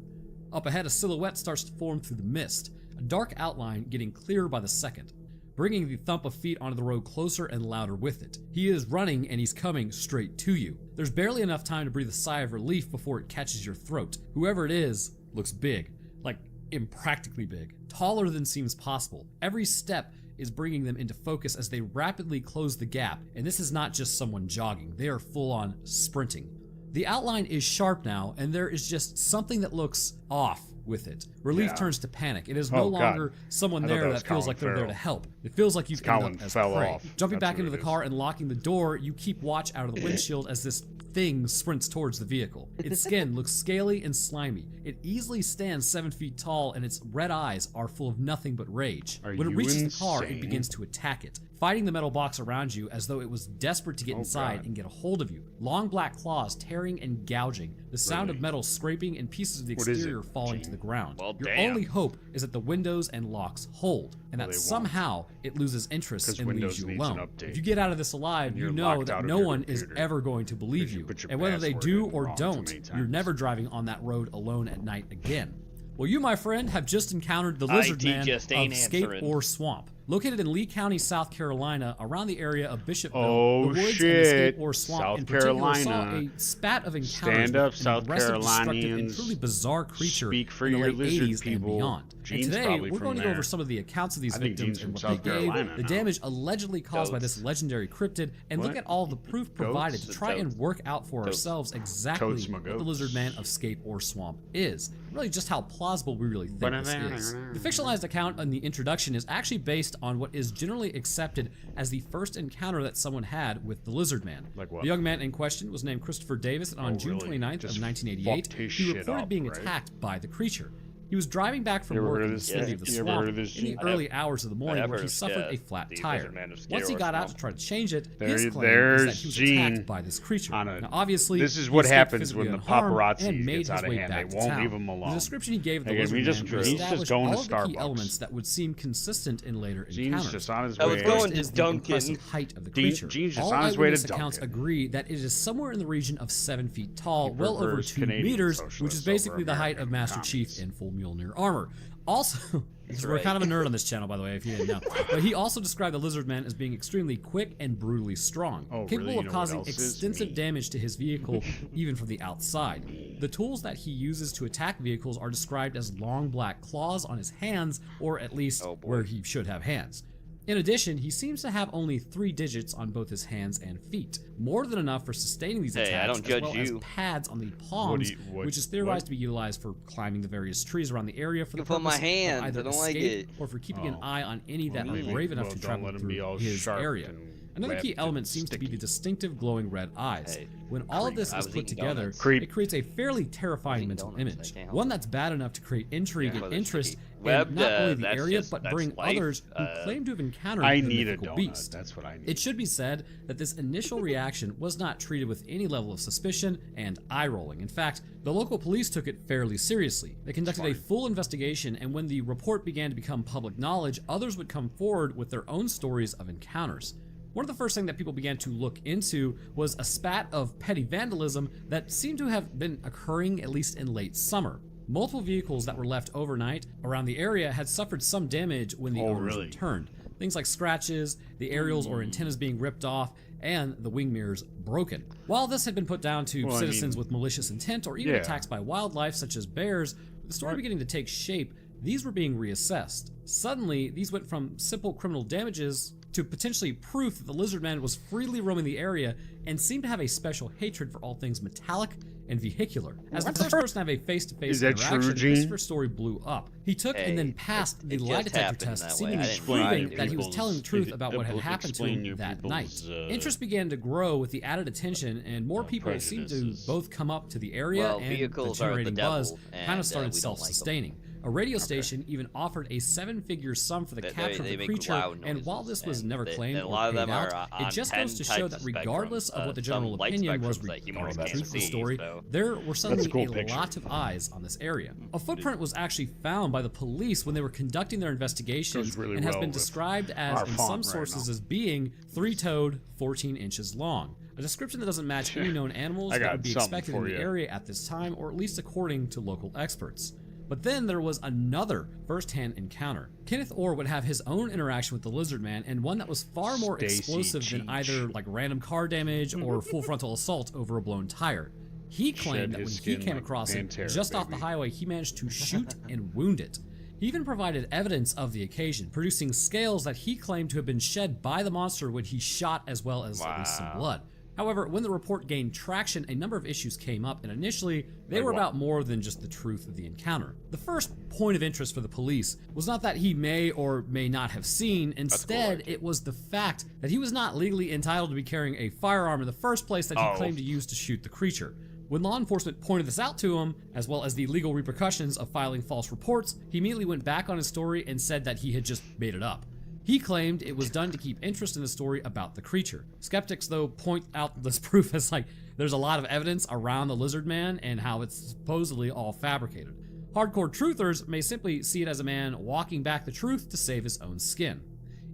Up ahead, a silhouette starts to form through the mist, a dark outline getting clearer by the second, bringing the thump of feet onto the road closer and louder with it. He is running and he's coming straight to you. There's barely enough time to breathe a sigh of relief before it catches your throat. Whoever it is looks big, like impractically big, taller than seems possible. Every step is bringing them into focus as they rapidly close the gap, and this is not just someone jogging, they are full on sprinting. The outline is sharp now, and there is just something that looks off with it. Relief turns to panic. It is no longer someone there that feels like they're there to help. It feels like you've ended up as prey. Jumping back into the car and locking the door, you keep watch out of the windshield as this thing sprints towards the vehicle. Its skin looks scaly and slimy. It easily stands 7 feet tall, and its red eyes are full of nothing but rage. When it reaches the car, it begins to attack it, fighting the metal box around you as though it was desperate to get inside and get a hold of you. Long black claws tearing and gouging, the sound of metal scraping and pieces of the exterior falling to the ground. Your only hope is that the windows and locks hold, and that somehow it loses interest and leaves you alone. If you get out of this alive, you know that no one is ever going to believe you. And whether they do or don't, you're never driving on that road alone at night again. Well, you, my friend, have just encountered the Lizard Man of Scape or Swamp. Located in Lee County, South Carolina, around the area of Bishopville, the woods and the Scape or Swamp in particular saw a spat of encounters Stand up, with South an aggressive, destructive, and Carolinians. truly bizarre creature Speak for in the your late lizard 80s people. and beyond. Gene's and today, probably we're from going to go over there. some of the accounts of these I think victims Gene's and from what they South gave, Carolina the now. damage allegedly caused by this legendary cryptid, and look at all the proof provided to try and work out for ourselves exactly what the Lizard Man of Scape or Swamp is. Really just how plausible we really think this is. The fictionalized account in the introduction is actually based on what is generally accepted as the first encounter that someone had with the Lizard Man. Like what? The young man in question was named Christopher Davis, and on June 29th of 1988, he reported being attacked by the creature. He was driving back from work in the vicinity of the swamp in the early hours of the morning where he suffered a flat tire. Once he got out to try to change it, his claim is that he was attacked by this creature. Now, obviously, this is what he escaped happens when the physically unharmed paparazzi and made gets his out of way hand. back They to won't town. leave him alone. The description he gave of the Like, Lizard he's Man just established going to all of the key Starbucks. elements that would seem consistent in later Gene's encounters. just on his I way. was going to Is the Dunkin'. impressive height of the Gene's creature. just All on his way to eyewitness accounts Dunkin'. agree that it is somewhere in the region of 7 feet tall, He well over prefers 2 Canadian meters, which is socialists basically over the height of American Master communists. Chief in full Mjolnir armor. Also, we're right. kind of a nerd on this channel, by the way, if you didn't know. But he also described the Lizard Man as being extremely quick and brutally strong, Oh, capable really? You of know what causing else is? extensive Me. damage to his vehicle, even from the outside. The tools that he uses to attack vehicles are described as long black claws on his hands, or at least where he should have hands. In addition, he seems to have only 3 digits on both his hands and feet, more than enough for sustaining these attacks, Hey, I don't as judge well you. as pads on the palms, what- which is theorized to be utilized for climbing the various trees around the area for the Look at my purpose hands, of I either don't like escape it. or for keeping an eye on any that Well, are brave enough well, to don't travel let 'em be through all his sharp area. and Another key webbed element and seems to be the sticky. distinctive glowing red eyes. Hey, When all of this I is was put eating together, donuts. Creep. it creates a fairly terrifying mental donuts, I image. can't help One it. that's bad enough to create intrigue Yeah, and they're interest sticky. in Webbed, not only the that's area, just- but that's bring life. others who claim to have encountered I the need a mythical donut. beast. That's what I need. It should be said that this initial reaction was not treated with any level of suspicion and eye-rolling. In fact, the local police took it fairly seriously. They conducted a full investigation, and when the report began to become public knowledge, others would come forward with their own stories of encounters. One of the first things that people began to look into was a spat of petty vandalism that seemed to have been occurring at least in late summer. Multiple vehicles that were left overnight around the area had suffered some damage when the owners returned. Things like scratches, the aerials or antennas being ripped off, and the wing mirrors broken. While this had been put down to citizens with malicious intent or even attacks by wildlife such as bears, with the story beginning to take shape, these were being reassessed. Suddenly, these went from simple criminal damages to potentially proof that the Lizard Man was freely roaming the area and seemed to have a special hatred for all things metallic and vehicular. As the first person to have a face-to-face Is that true, interaction, Gene? Christopher's story blew up. He took and then passed the lie detector test, seemingly proving that he was telling the truth about what had happened to him that night. Interest began to grow with the added attention, and more people seemed to both come up to the area, Well, and the vehicles are the generating buzz devil, kind and, of started we don't like 'em. self-sustaining. A radio station even offered a 7-figure sum for the capture of they the make creature, loud and while noises, this was and never claimed and a or lot of paid them are out, on it just 10 goes to show types that of regardless spectrum. of what the Some general light opinion was spectrums that humans regarding the can't truth of the see, story, so- there were suddenly cool a picture. lot of eyes on this area. A footprint was actually found by the police when they were conducting their investigations Goes really and has well been with described as, our in font some right sources, now. as being 3-toed, 14 inches long. A description that doesn't match any known animals I that got would be something expected in for the you. area at this time, or at least according to local experts. But then there was another first-hand encounter. Kenneth Orr would have his own interaction with the Lizard Man, and one that was far more Stacy explosive than Cheech. either like random car damage or full frontal assault over a blown tire. He claimed that when his he skin came like across it Pantera, just off the baby. highway, he managed to shoot and wound it. He even provided evidence of the occasion, producing scales that he claimed to have been shed by the monster when he shot, as well as at least some blood. However, when the report gained traction, a number of issues came up, and initially, they were about more than just the truth of the encounter. The first point of interest for the police was not that he may or may not have seen, instead, it was the fact that he was not legally entitled to be carrying a firearm in the first place that he claimed to use to shoot the creature. When law enforcement pointed this out to him, as well as the legal repercussions of filing false reports, he immediately went back on his story and said that he had just made it up. He claimed it was done to keep interest in the story about the creature. Skeptics, though, point out this proof as like there's a lot of evidence around the lizard man and how it's supposedly all fabricated. Hardcore truthers may simply see it as a man walking back the truth to save his own skin.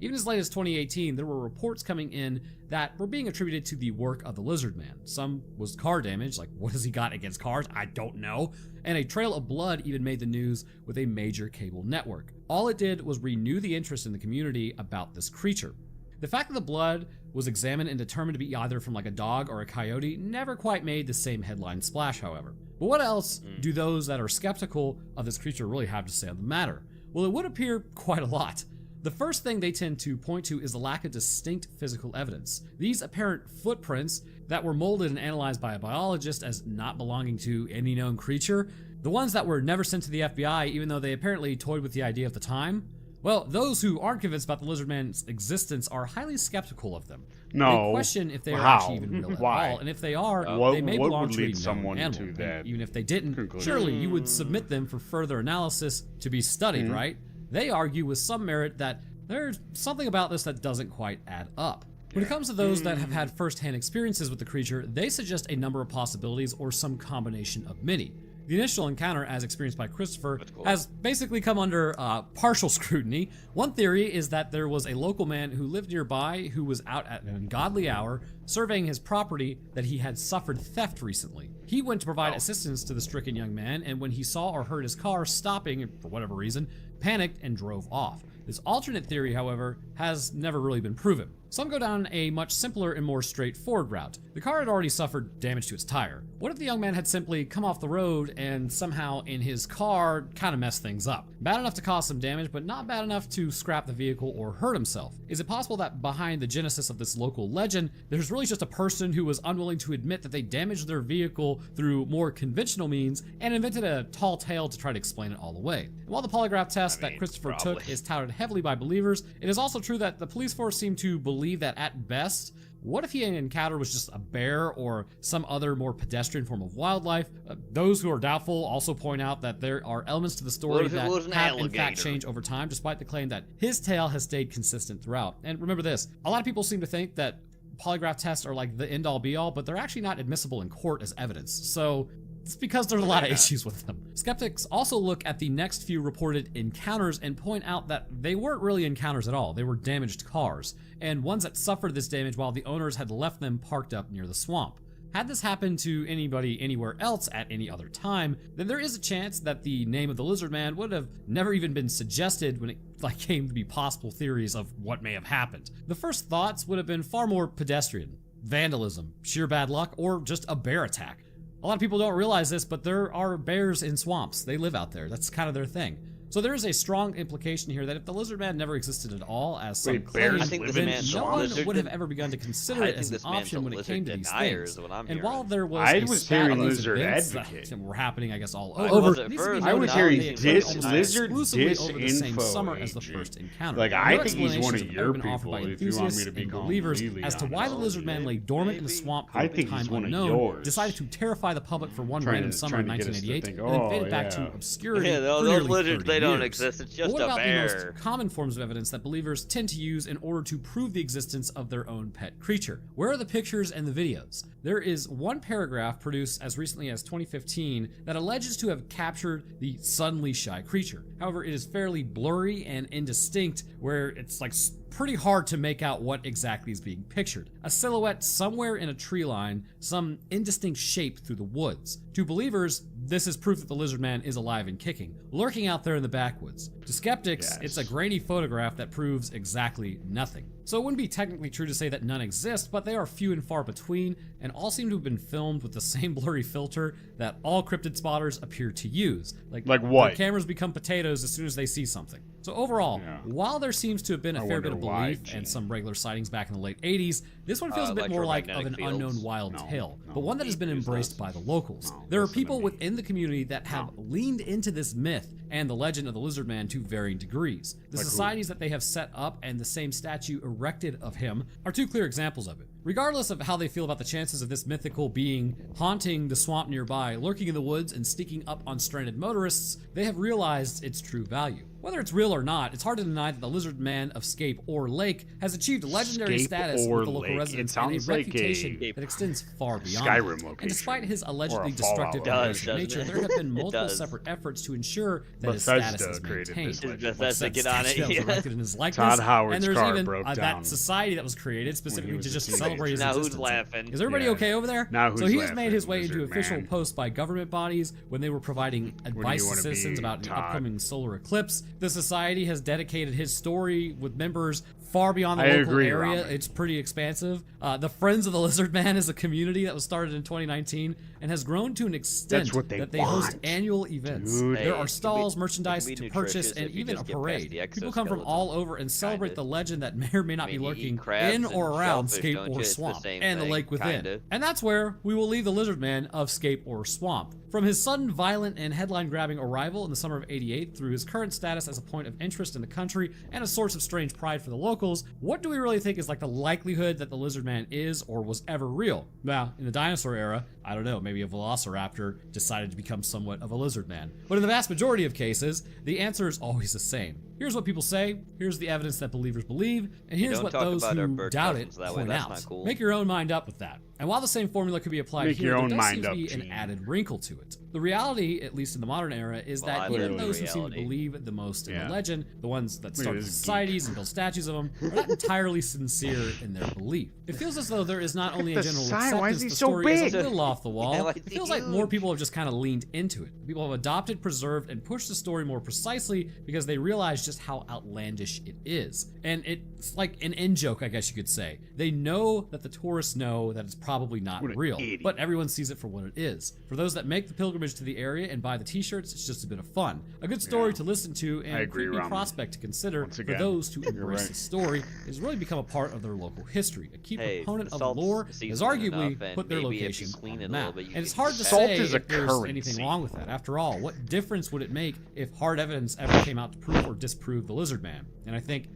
Even as late as 2018, there were reports coming in that were being attributed to the work of the lizard man. Some was car damage, like what has he got against cars? I don't know. And a trail of blood even made the news with a major cable network. All it did was renew the interest in the community about this creature. The fact that the blood was examined and determined to be either from like a dog or a coyote never quite made the same headline splash, however. But what else do those that are skeptical of this creature really have to say on the matter? Well, it would appear quite a lot. The first thing they tend to point to is the lack of distinct physical evidence. These apparent footprints that were molded and analyzed by a biologist as not belonging to any known creature, the ones that were never sent to the FBI even though they apparently toyed with the idea at the time, well, those who aren't convinced about the lizard man's existence are highly skeptical of them. No. They question if they are actually even real at Why? all, and if they are, they may what belong would to a lead known someone animal. to that And even if they didn't, conclusion? surely you would submit them for further analysis to be studied, right? They argue with some merit that there's something about this that doesn't quite add up. When it comes to those that have had first-hand experiences with the creature, they suggest a number of possibilities or some combination of many. The initial encounter, as experienced by Christopher, has basically come under partial scrutiny. One theory is that there was a local man who lived nearby who was out at an ungodly hour surveying his property that he had suffered theft recently. He went to provide assistance to the stricken young man, and when he saw or heard his car stopping, for whatever reason, panicked and drove off. This alternate theory, however, has never really been proven. Some go down a much simpler and more straightforward route. The car had already suffered damage to its tire. What if the young man had simply come off the road and somehow in his car kind of messed things up? Bad enough to cause some damage, but not bad enough to scrap the vehicle or hurt himself. Is it possible that behind the genesis of this local legend, there's really just a person who was unwilling to admit that they damaged their vehicle through more conventional means and invented a tall tale to try to explain it all away? And while the polygraph test that Christopher took is touted heavily by believers, it is also true that the police force seem to believe that at best, what if he encounter was just a bear or some other more pedestrian form of wildlife? Those who are doubtful also point out that there are elements to the story that have in fact changed over time, despite the claim that his tale has stayed consistent throughout. And remember this, a lot of people seem to think that polygraph tests are like the end-all be-all, but they're actually not admissible in court as evidence. So it's because there's a lot of issues with them. Skeptics also look at the next few reported encounters and point out that they weren't really encounters at all. They were damaged cars, and ones that suffered this damage while the owners had left them parked up near the swamp. Had this happened to anybody anywhere else at any other time, then there is a chance that the name of the lizard man would have never even been suggested when it came to be possible theories of what may have happened. The first thoughts would have been far more pedestrian, vandalism, sheer bad luck, or just a bear attack. A lot of people don't realize this, but there are bears in swamps. They live out there. That's kind of their thing. So there is a strong implication here that if the lizard man never existed at all, as some claim, then no one would have ever begun to consider it as an option when it came to these things. And while there was I was hearing lizard events advocate. That were happening, I guess, all over. I was hearing lizard over the same disinfo summer as the first encounter. Like, I think he's one of your been offered by people, if you want me enthusiasts to be and believers as to why the lizard man lay dormant in the swamp for a time unknown, decided to terrify the public for one random summer in 1988, and then faded back to obscurity. Yeah, those lizards, they don't exist. It's just what a about bear. the most common forms of evidence that believers tend to use in order to prove the existence of their own pet creature? Where are the pictures and the videos? There is one paragraph produced as recently as 2015 that alleges to have captured the suddenly shy creature. However, it is fairly blurry and indistinct, where it's like pretty hard to make out what exactly is being pictured. A silhouette somewhere in a tree line, some indistinct shape through the woods. To believers, this is proof that the lizard man is alive and kicking, lurking out there in the backwoods. To skeptics, it's a grainy photograph that proves exactly nothing. So it wouldn't be technically true to say that none exist, but they are few and far between, and all seem to have been filmed with the same blurry filter that all cryptid spotters appear to use. Like what? Their cameras become potatoes as soon as they see something. So overall, Yeah. while there seems to have been a I fair bit wonder of why, belief and Gene. some regular sightings back in the late 80s, this one feels a bit more like of an electromagnetic fields? unknown wild No, tale, no. but one that has been Use embraced those. by the locals. No, There are listen to people me. within the community that have leaned into this myth and the legend of the Lizard Man to varying degrees. The Like who? societies that they have set up and the same statue erected of him are two clear examples of it. Regardless of how they feel about the chances of this mythical being haunting the swamp nearby, lurking in the woods, and sneaking up on stranded motorists, they have realized its true value. Whether it's real or not, it's hard to deny that the Lizard Man of Scape or Lake has achieved legendary Scape status or with the local Lake. It residents and a sounds like reputation a that extends far beyond Skyrim that. location. And despite his allegedly Or a destructive Fallout and aggressive location. nature, there have been It multiple does. separate efforts to ensure that his Bethesda status is created maintained. this legend. Just Bethesda, Like get that on statue that was it. erected in his likeness, Todd Howard's and there's car even broke that down society that was created specifically was to a just teenager. celebrate his Now who's existence. laughing? Is everybody Yeah. okay over there? Now So who's he has made his way laughing, into Lizard official Man? posts by government bodies when they were providing advice to wanna citizens be, about an Todd? upcoming solar eclipse. The society has dedicated his story with members far beyond the I local agree, area. Rami. It's pretty expansive. The Friends of the Lizard Man is a community that was started in 2019 and has grown to an extent That's what they that they host want, annual events. dude. There Hey, are it stalls, can be merchandise to nutritious purchase, and if you even a just get past parade. the People come from exoskeleton, all over and celebrate the legend that may or may not I mean, be you eat lurking crabs in and or around shellfish, Scape don't or you? It's the Swamp same and the thing, lake within. kinda. And that's where we will leave the Lizard Man of Scape or Swamp. From his sudden, violent, and headline-grabbing arrival in the summer of '88 through his current status as a point of interest in the country and a source of strange pride for the locals, what do we really think is like the likelihood that the Lizard Man is or was ever real? Now, in the dinosaur era, I don't know, maybe a velociraptor decided to become somewhat of a lizard man. But in the vast majority of cases, the answer is always the same. Here's what people say, here's the evidence that believers believe, and here's Don't what talk those about our who bird doubt cousins it that way, point that's out. not cool. Make your own mind up with that. And while the same formula could be applied Make here, your there own does mind seem to up, be Gene. an added wrinkle to it. The reality, at least in the modern era, is Well, I that live even in those who seem to reality. believe the most in Yeah. the legend, the ones that at start this geek. societies and build statues of them, are not entirely sincere in their belief. It feels as though there is not only a the general sign. Why is acceptance he the so story is big? a little off the wall. Yeah, why It is he feels like more huge? people have just kind of leaned into it. People have adopted, preserved, and pushed the story more precisely because they realize just how outlandish it is. And it's like an in-joke, I guess you could say. They know that the tourists know that it's probably not What an real, idiot. but everyone sees it for what it is. For those that make the pilgrimage to the area and buy the t-shirts, it's just a bit of fun. A good story Yeah. to listen to I and a agree, creepy Rami. prospect to consider Once for again, those who you're embrace right. the story has really become a part of their local history. A key Hey, proponent the of the salt's lore has seasoned arguably enough, and put their maybe if you location clean on it the a little map. bit, you And it's can hard to use Salt say is a if there's currency. anything wrong with that. After all, what difference would it make if hard evidence ever came out to prove or disprove the Lizard Man? And I think,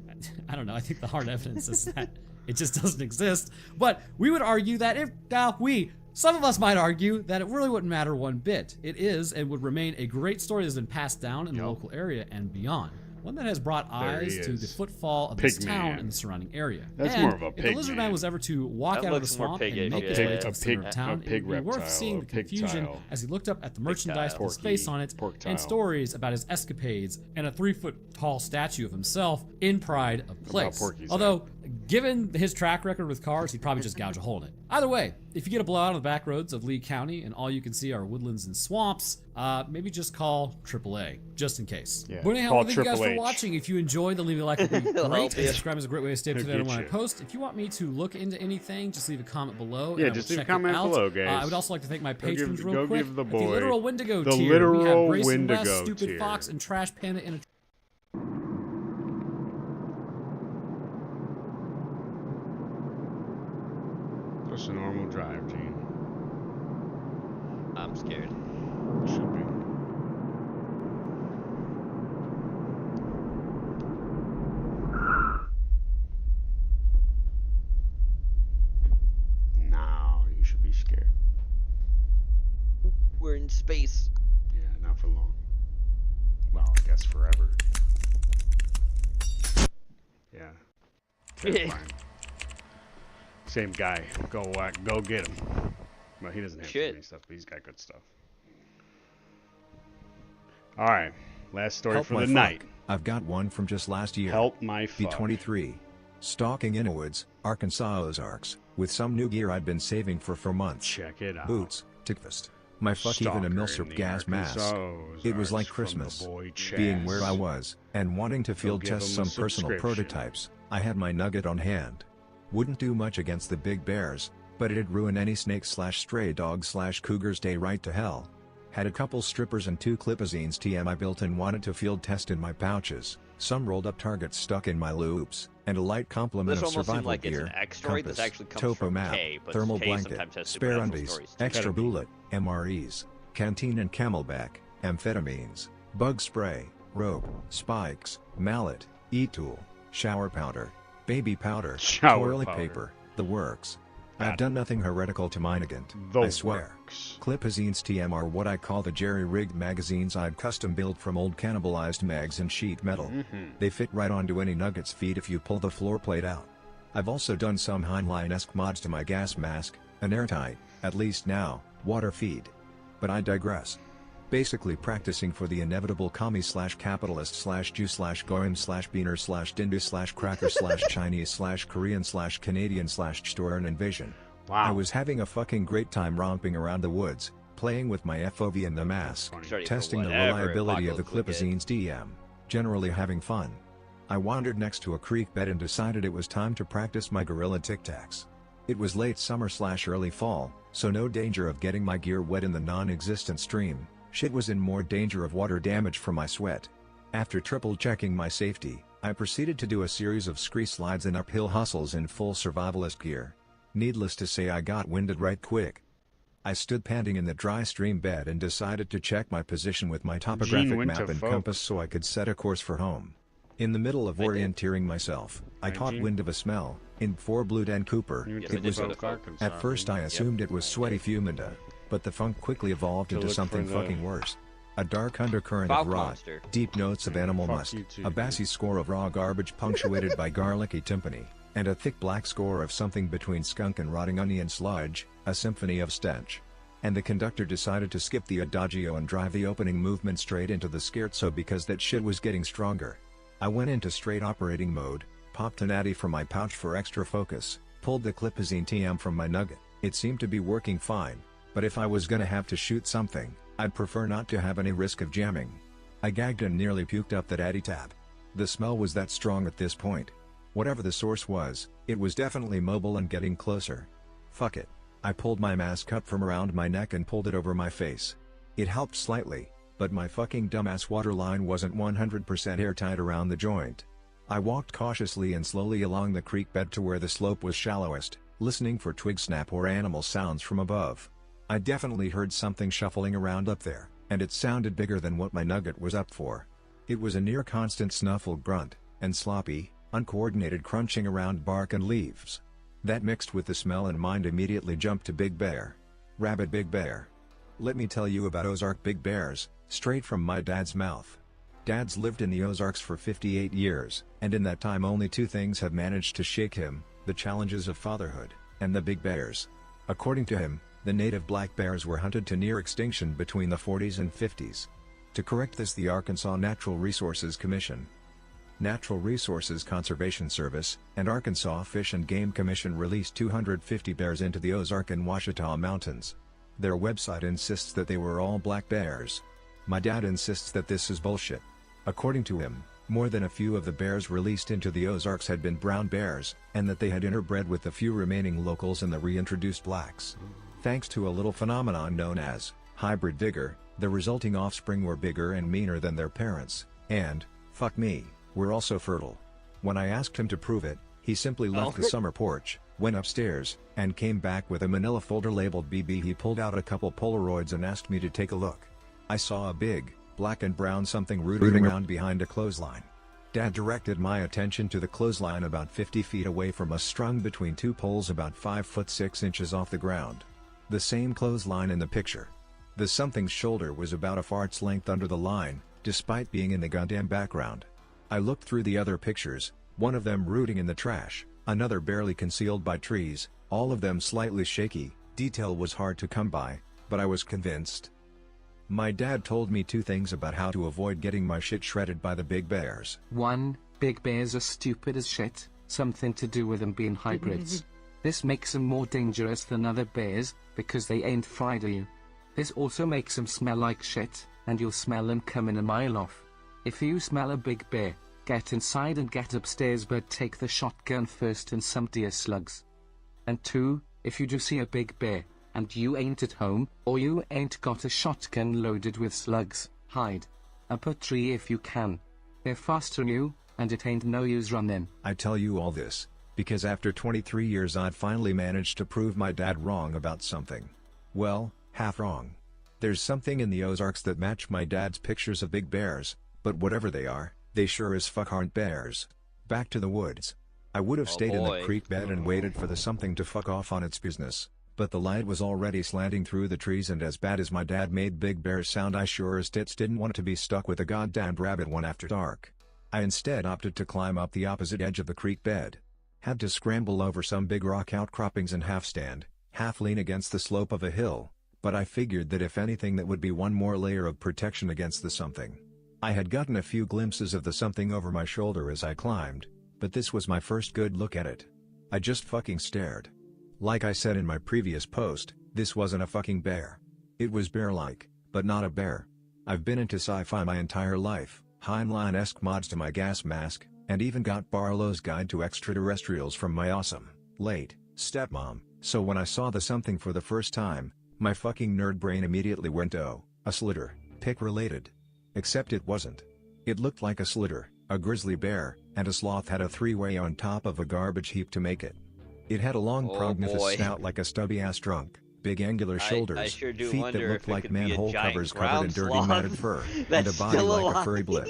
I don't know, I think the hard evidence is that it just doesn't exist. But we would argue that if, some of us might argue that it really wouldn't matter one bit. It is and would remain a great story that has been passed down in the local area and beyond. One that has brought eyes to the footfall of this Pigman. town and the surrounding area. That's and more of a if the pig Lizard man. Man was ever to walk That out of the looks more swamp and piggish, make his yeah. way to A the center pig- of town, a pig it would be worth reptile, seeing a the pig confusion tile. as he looked up at the merchandise with his Porky, face on it pork and tile. stories about his escapades and a 3-foot-tall statue of himself in pride of place. Porky's Although, given his track record with cars, he'd probably just gouge a hole in it. Either way, if you get a blowout on the back roads of Lee County and all you can see are woodlands and swamps, maybe just call AAA, just in case. Yeah, But anyhow, call thank you guys Triple for H. watching. If you enjoyed, then leave a like would be It'll great. help And you. subscribe is a great way to stay up to He'll date on get when I you. post. If you want me to look into anything, just leave a comment below. Yeah, and I just will leave a check it comment out. below, guys. I would also like to thank my Go give- patrons go real quick. give the At the boy literal Wendigo the tier, we literal have Grayson Wendigo West, Stupid tier. Fox, and Trash Panda in a Just a normal drive, Gene. I'm scared. Should be. Now you should be scared. We're in space. Yeah, not for long. Well, I guess forever. Yeah. That's fine. Same guy. Go get him. Well, he doesn't have too Shit. many stuff, but he's got good stuff. All right, last story Help for my the fuck. night. I've got one from just last year. Help my fuck. Be 23. Stalking in the woods, Arkansas Ozarks, with some new gear I'd been saving for months. Check it out. Boots, tickfist, my fuck, even a Stalker in Milsurp the gas mask. Arkansas It was like Ozarks from the Christmas. boy Being where Chaz. I was, and wanting to field give test him a some personal subscription. prototypes, I had my nugget on hand. Wouldn't do much against the big bears, but it'd ruin any snake/stray dog/cougar's day right to hell. Had a couple strippers and 2 clipazines TM I built and wanted to field test in my pouches. some rolled up targets stuck in my loops, and a light complement This of almost seems survival like gear, it's an X story compass, that actually comes topo from map, K, but thermal K blanket, sometimes has spare supernatural undies, stories too. extra bullet, MREs, canteen and camelback, amphetamines, bug spray, rope, spikes, mallet, e-tool, shower powder, baby powder, toilet paper, the works. I've done nothing heretical to Minigant, I swear. Clipazines TM are what I call the jerry-rigged magazines I'd custom built from old cannibalized mags and sheet metal. They fit right onto any Nugget's feet if you pull the floor plate out. I've also done some Heinlein-esque mods to my gas mask, an airtight, at least now, water feed. But I digress. Basically practicing for the inevitable commie/capitalist/Jew/Goyim/Beaner/Cracker/Chinese/Korean/Canadian/Storn invasion. I was having a fucking great time romping around the woods, playing with my FOV and the mask, testing the reliability of the Clipazines DM, generally having fun. I wandered next to a creek bed and decided it was time to practice my gorilla tic-tacs. It was late summer/early fall, so no danger of getting my gear wet in the non-existent stream. Shit was in more danger of water damage from my sweat. After triple checking my safety, I proceeded to do a series of scree slides and uphill hustles in full survivalist gear. Needless to say, I got winded right quick. I stood panting in the dry stream bed and decided to check my position with my topographic map and compass so I could set a course for home. In the middle of orienteering myself, I caught wind of a smell. In Fort Blue Den Cooper, it was at first I assumed it was sweaty fumanda, but the funk quickly evolved into something fucking worse. A dark undercurrent of rot, deep notes of animal musk, a bassy score of raw garbage punctuated by garlicky timpani, and a thick black score of something between skunk and rotting onion sludge, a symphony of stench. And the conductor decided to skip the adagio and drive the opening movement straight into the scherzo because that shit was getting stronger. I went into straight operating mode, popped an addy from my pouch for extra focus, pulled the Clipazine TM from my nugget. It seemed to be working fine, but if I was gonna have to shoot something, I'd prefer not to have any risk of jamming. I gagged and nearly puked up that addy tab. The smell was that strong at this point. Whatever the source was, it was definitely mobile and getting closer. Fuck it. I pulled my mask up from around my neck and pulled it over my face. It helped slightly, but my fucking dumbass waterline wasn't 100% airtight around the joint. I walked cautiously and slowly along the creek bed to where the slope was shallowest, listening for twig snap or animal sounds from above. I definitely heard something shuffling around up there, and it sounded bigger than what my nugget was up for. It was a near constant snuffled grunt, and sloppy, uncoordinated crunching around bark and leaves. That mixed with the smell and mind immediately jumped to Big Bear. Rabid Big Bear. Let me tell you about Ozark Big Bears, straight from my dad's mouth. Dad's lived in the Ozarks for 58 years, and in that time only two things have managed to shake him, the challenges of fatherhood, and the big bears. According to him, the native black bears were hunted to near extinction between the 40s and 50s. To correct this, the Arkansas Natural Resources Commission, Natural Resources Conservation Service, and Arkansas Fish and Game Commission released 250 bears into the Ozark and Ouachita Mountains. Their website insists that they were all black bears. My dad insists that this is bullshit. According to him, more than a few of the bears released into the Ozarks had been brown bears, and that they had interbred with the few remaining locals and the reintroduced blacks. Thanks to a little phenomenon known as hybrid vigor, the resulting offspring were bigger and meaner than their parents, and, fuck me, were also fertile. When I asked him to prove it, he simply left the summer porch, went upstairs, and came back with a manila folder labeled BB. He pulled out a couple Polaroids and asked me to take a look. I saw a big, black and brown something rooting around behind a clothesline. Dad directed my attention to the clothesline about 50 feet away from us, strung between two poles about 5 foot 6 inches off the ground. The same clothesline in the picture. The something's shoulder was about a fart's length under the line, despite being in the goddamn background. I looked through the other pictures, one of them rooting in the trash, another barely concealed by trees, all of them slightly shaky. Detail was hard to come by, but I was convinced. My dad told me two things about how to avoid getting my shit shredded by the big bears. 1. Big bears are stupid as shit, something to do with them being hybrids. This makes them more dangerous than other bears, because they ain't fried you. This also makes them smell like shit, and you'll smell them coming a mile off. If you smell a big bear, get inside and get upstairs, but take the shotgun first and some deer slugs. And 2, if you do see a big bear, and you ain't at home, or you ain't got a shotgun loaded with slugs, hide up a tree if you can. They're faster than you, and it ain't no use running. I tell you all this, because after 23 years I'd finally managed to prove my dad wrong about something. Well, half wrong. There's something in the Ozarks that match my dad's pictures of big bears, but whatever they are, they sure as fuck aren't bears. Back to the woods. I would have stayed in the creek bed and waited for the something to fuck off on its business, but the light was already slanting through the trees, and as bad as my dad made big bears sound, I sure as tits didn't want to be stuck with a goddamn rabbit one after dark. I instead opted to climb up the opposite edge of the creek bed. Had to scramble over some big rock outcroppings and half stand, half lean against the slope of a hill, but I figured that if anything that would be one more layer of protection against the something. I had gotten a few glimpses of the something over my shoulder as I climbed, but this was my first good look at it. I just fucking stared. Like I said in my previous post, this wasn't a fucking bear. It was bear-like, but not a bear. I've been into sci-fi my entire life, Heinlein-esque mods to my gas mask, and even got Barlow's Guide to Extraterrestrials from my awesome, late, stepmom, so when I saw the something for the first time, my fucking nerd brain immediately went oh, a slitter, pick related. Except it wasn't. It looked like a slitter, a grizzly bear, and a sloth had a three-way on top of a garbage heap to make it. It had a long prognathous snout like a stubby-ass trunk, big angular shoulders, feet that looked like manhole covers covered in dirty matted fur, and a body like a furry blimp.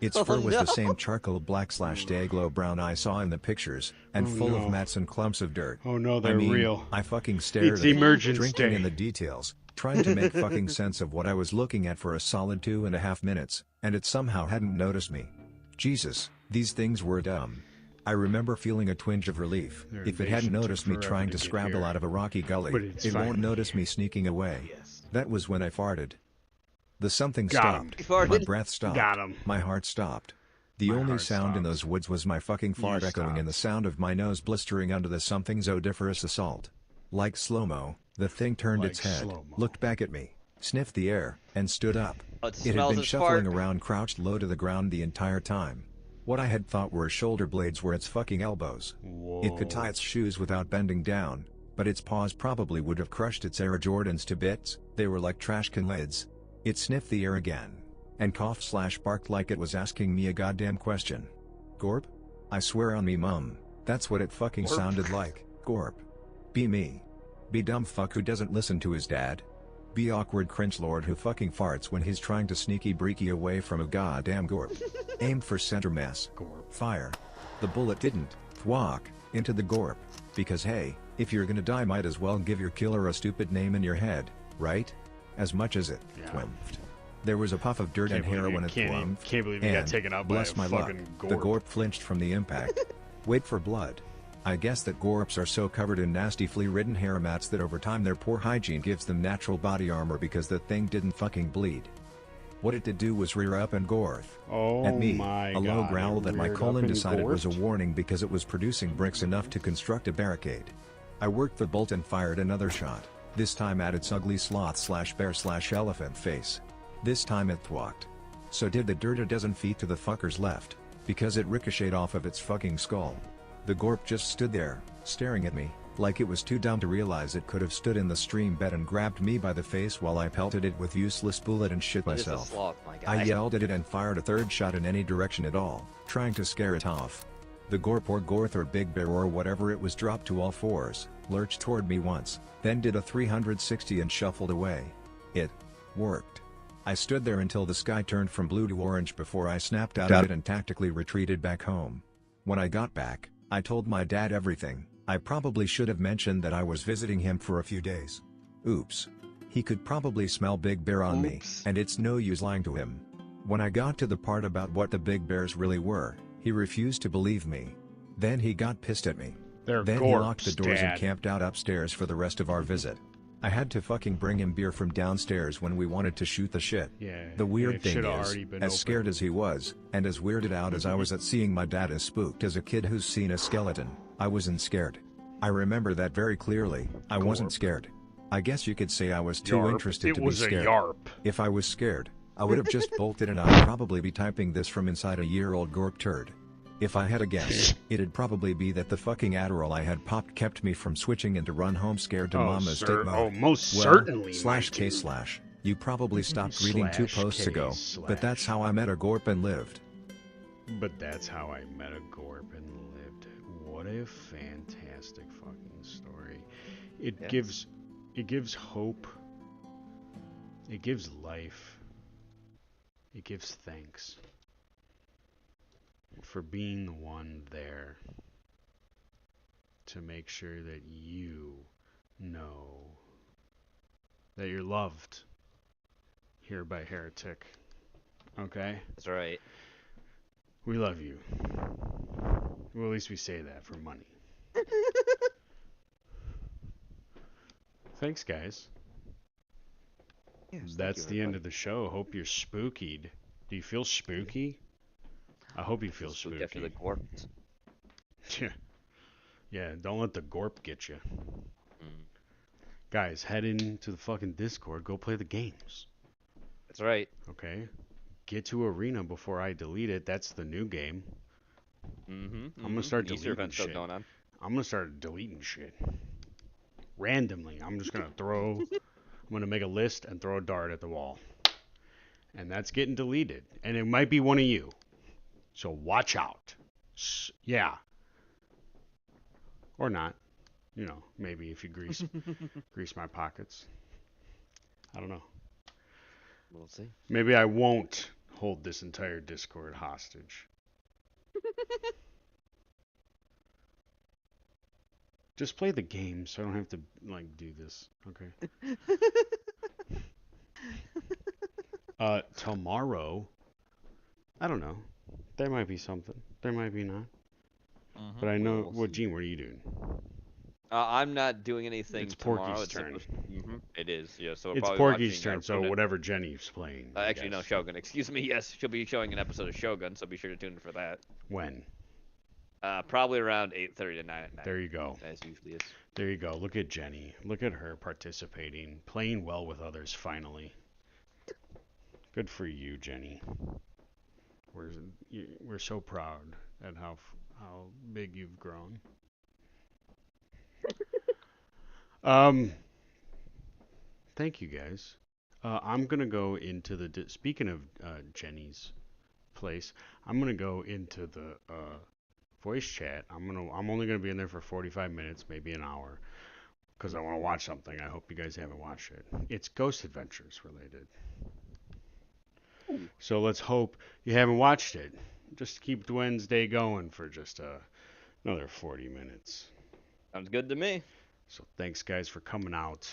Its fur was the same charcoal black/day-glow brown I saw in the pictures, and full of mats and clumps of dirt. Oh no, they're real. I fucking stared at it, drinking in the details, trying to make fucking sense of what I was looking at for a solid 2.5 minutes, and it somehow hadn't noticed me. Jesus, these things were dumb. I remember feeling a twinge of relief. If it hadn't noticed me trying to scramble out of a rocky gully, it won't notice me sneaking away. That was when I farted. The something stopped. My breath stopped. My heart stopped. The only sound in those woods was my fucking fart echoing in the sound of my nose blistering under the something's odoriferous assault. Like slow-mo, the thing turned its head, looked back at me, sniffed the air, and stood up. It had been shuffling around crouched low to the ground the entire time. What I had thought were shoulder blades were its fucking elbows. It could tie its shoes without bending down, but its paws probably would have crushed its Air Jordans to bits. They were like trash can lids. It sniffed the air again, and coughed/barked like it was asking me a goddamn question. Gorp? I swear on me mum, that's what it fucking sounded like, Gorp. Be me. Be dumb fuck who doesn't listen to his dad. Be awkward cringe lord who fucking farts when he's trying to sneaky breaky away from a goddamn Gorp. Aimed for center mass. Fire. The bullet didn't, thwack, into the Gorp, because hey, if you're gonna die might as well give your killer a stupid name in your head, right? As much as it thwimped. There was a puff of dirt and hair when it thwumped, can't believe it got taken out by bless a my luck, fucking Gorp. the Gorp flinched from the impact. Wait for blood. I guess that Gorps are so covered in nasty flea-ridden hair mats that over time their poor hygiene gives them natural body armor because the thing didn't fucking bleed. What it did do was rear up and gorth at me, a low growl that my colon decided was a warning because it was producing bricks enough to construct a barricade. I worked the bolt and fired another shot, this time at its ugly sloth/bear/elephant face. This time it thwacked. So did the dirt a dozen feet to the fucker's left, because it ricocheted off of its fucking skull. The Gorp just stood there, staring at me, like it was too dumb to realize it could have stood in the stream bed and grabbed me by the face while I pelted it with useless bullet and shit myself. Sloth, my guy. I yelled at it and fired a third shot in any direction at all, trying to scare it off. The Gorp or Gorth or Big Bear or whatever it was dropped to all fours, lurched toward me once, then did a 360 and shuffled away. It worked. I stood there until the sky turned from blue to orange before I snapped out of it and tactically retreated back home. When I got back, I told my dad everything. I probably should have mentioned that I was visiting him for a few days. Oops. He could probably smell Big Bear on me, and it's no use lying to him. When I got to the part about what the big bears really were, he refused to believe me. Then he got pissed at me. Then he locked the doors and camped out upstairs for the rest of our visit. I had to fucking bring him beer from downstairs when we wanted to shoot the shit. The weird thing is, as scared as he was, and as weirded out as I was at seeing my dad as spooked as a kid who's seen a skeleton, I wasn't scared. I remember that very clearly. I wasn't scared. I guess you could say I was too interested to be scared. If I was scared, I would have just bolted and I'd probably be typing this from inside a year-old Gorp turd. If I had a guess, it'd probably be that the fucking Adderall I had popped kept me from switching into run home scared to mama's state mode. Oh, most certainly. /K/. You probably stopped reading 2 posts ago, but that's how I met a Gorp and lived. But that's how I met a Gorp and lived. What a fantastic fucking story. It gives hope. It gives life. It gives thanks for being the one there to make sure that you know that you're loved here by Heretic. Okay? That's right. We love you. Well, at least we say that for money. Thanks, guys. Yes, that's the end of the show. Hope you're spookied. Do you feel spooky? I hope you feel spooky. After the gorp. Yeah, don't let the gorp get you. Guys, head into the fucking Discord. Go play the games. That's right. Okay? Get to Arena before I delete it. That's the new game. I'm gonna start deleting shit. Going on. I'm gonna start deleting shit. Randomly. I'm just gonna I'm gonna make a list and throw a dart at the wall. And that's getting deleted. And it might be one of you. So watch out. Yeah. Or not. You know, maybe if you grease my pockets. I don't know. We'll see. Maybe I won't hold this entire Discord hostage. Just play the game so I don't have to do this. Okay. Tomorrow, I don't know. There might be something. There might be not. But I know. Gene, what are you doing? I'm not doing anything tomorrow. Porky's turn. It is, yeah. So it's Porky's turn, so whatever Jenny's playing. Actually, no, Shogun. Excuse me. Yes, she'll be showing an episode of Shogun, so be sure to tune in for that. When? Probably around 8:30 to 9 at night. There you go. As usually is. There you go. Look at Jenny. Look at her participating, playing well with others. Finally. Good for you, Jenny. We're so proud at how big you've grown. Thank you guys. I'm gonna go into the. Speaking of Jenny's place, I'm gonna go into the voice chat. I'm only gonna be in there for 45 minutes, maybe an hour, because I want to watch something. I hope you guys haven't watched it. It's Ghost Adventures related. So let's hope you haven't watched it. Just keep Wednesday going for just another 40 minutes. Sounds good to me. So thanks, guys, for coming out.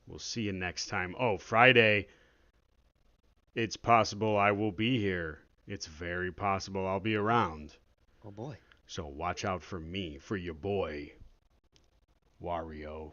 We'll see you next time. Oh, Friday. It's possible I will be here. It's very possible I'll be around. Oh, boy. So watch out for me, for your boy, Wario.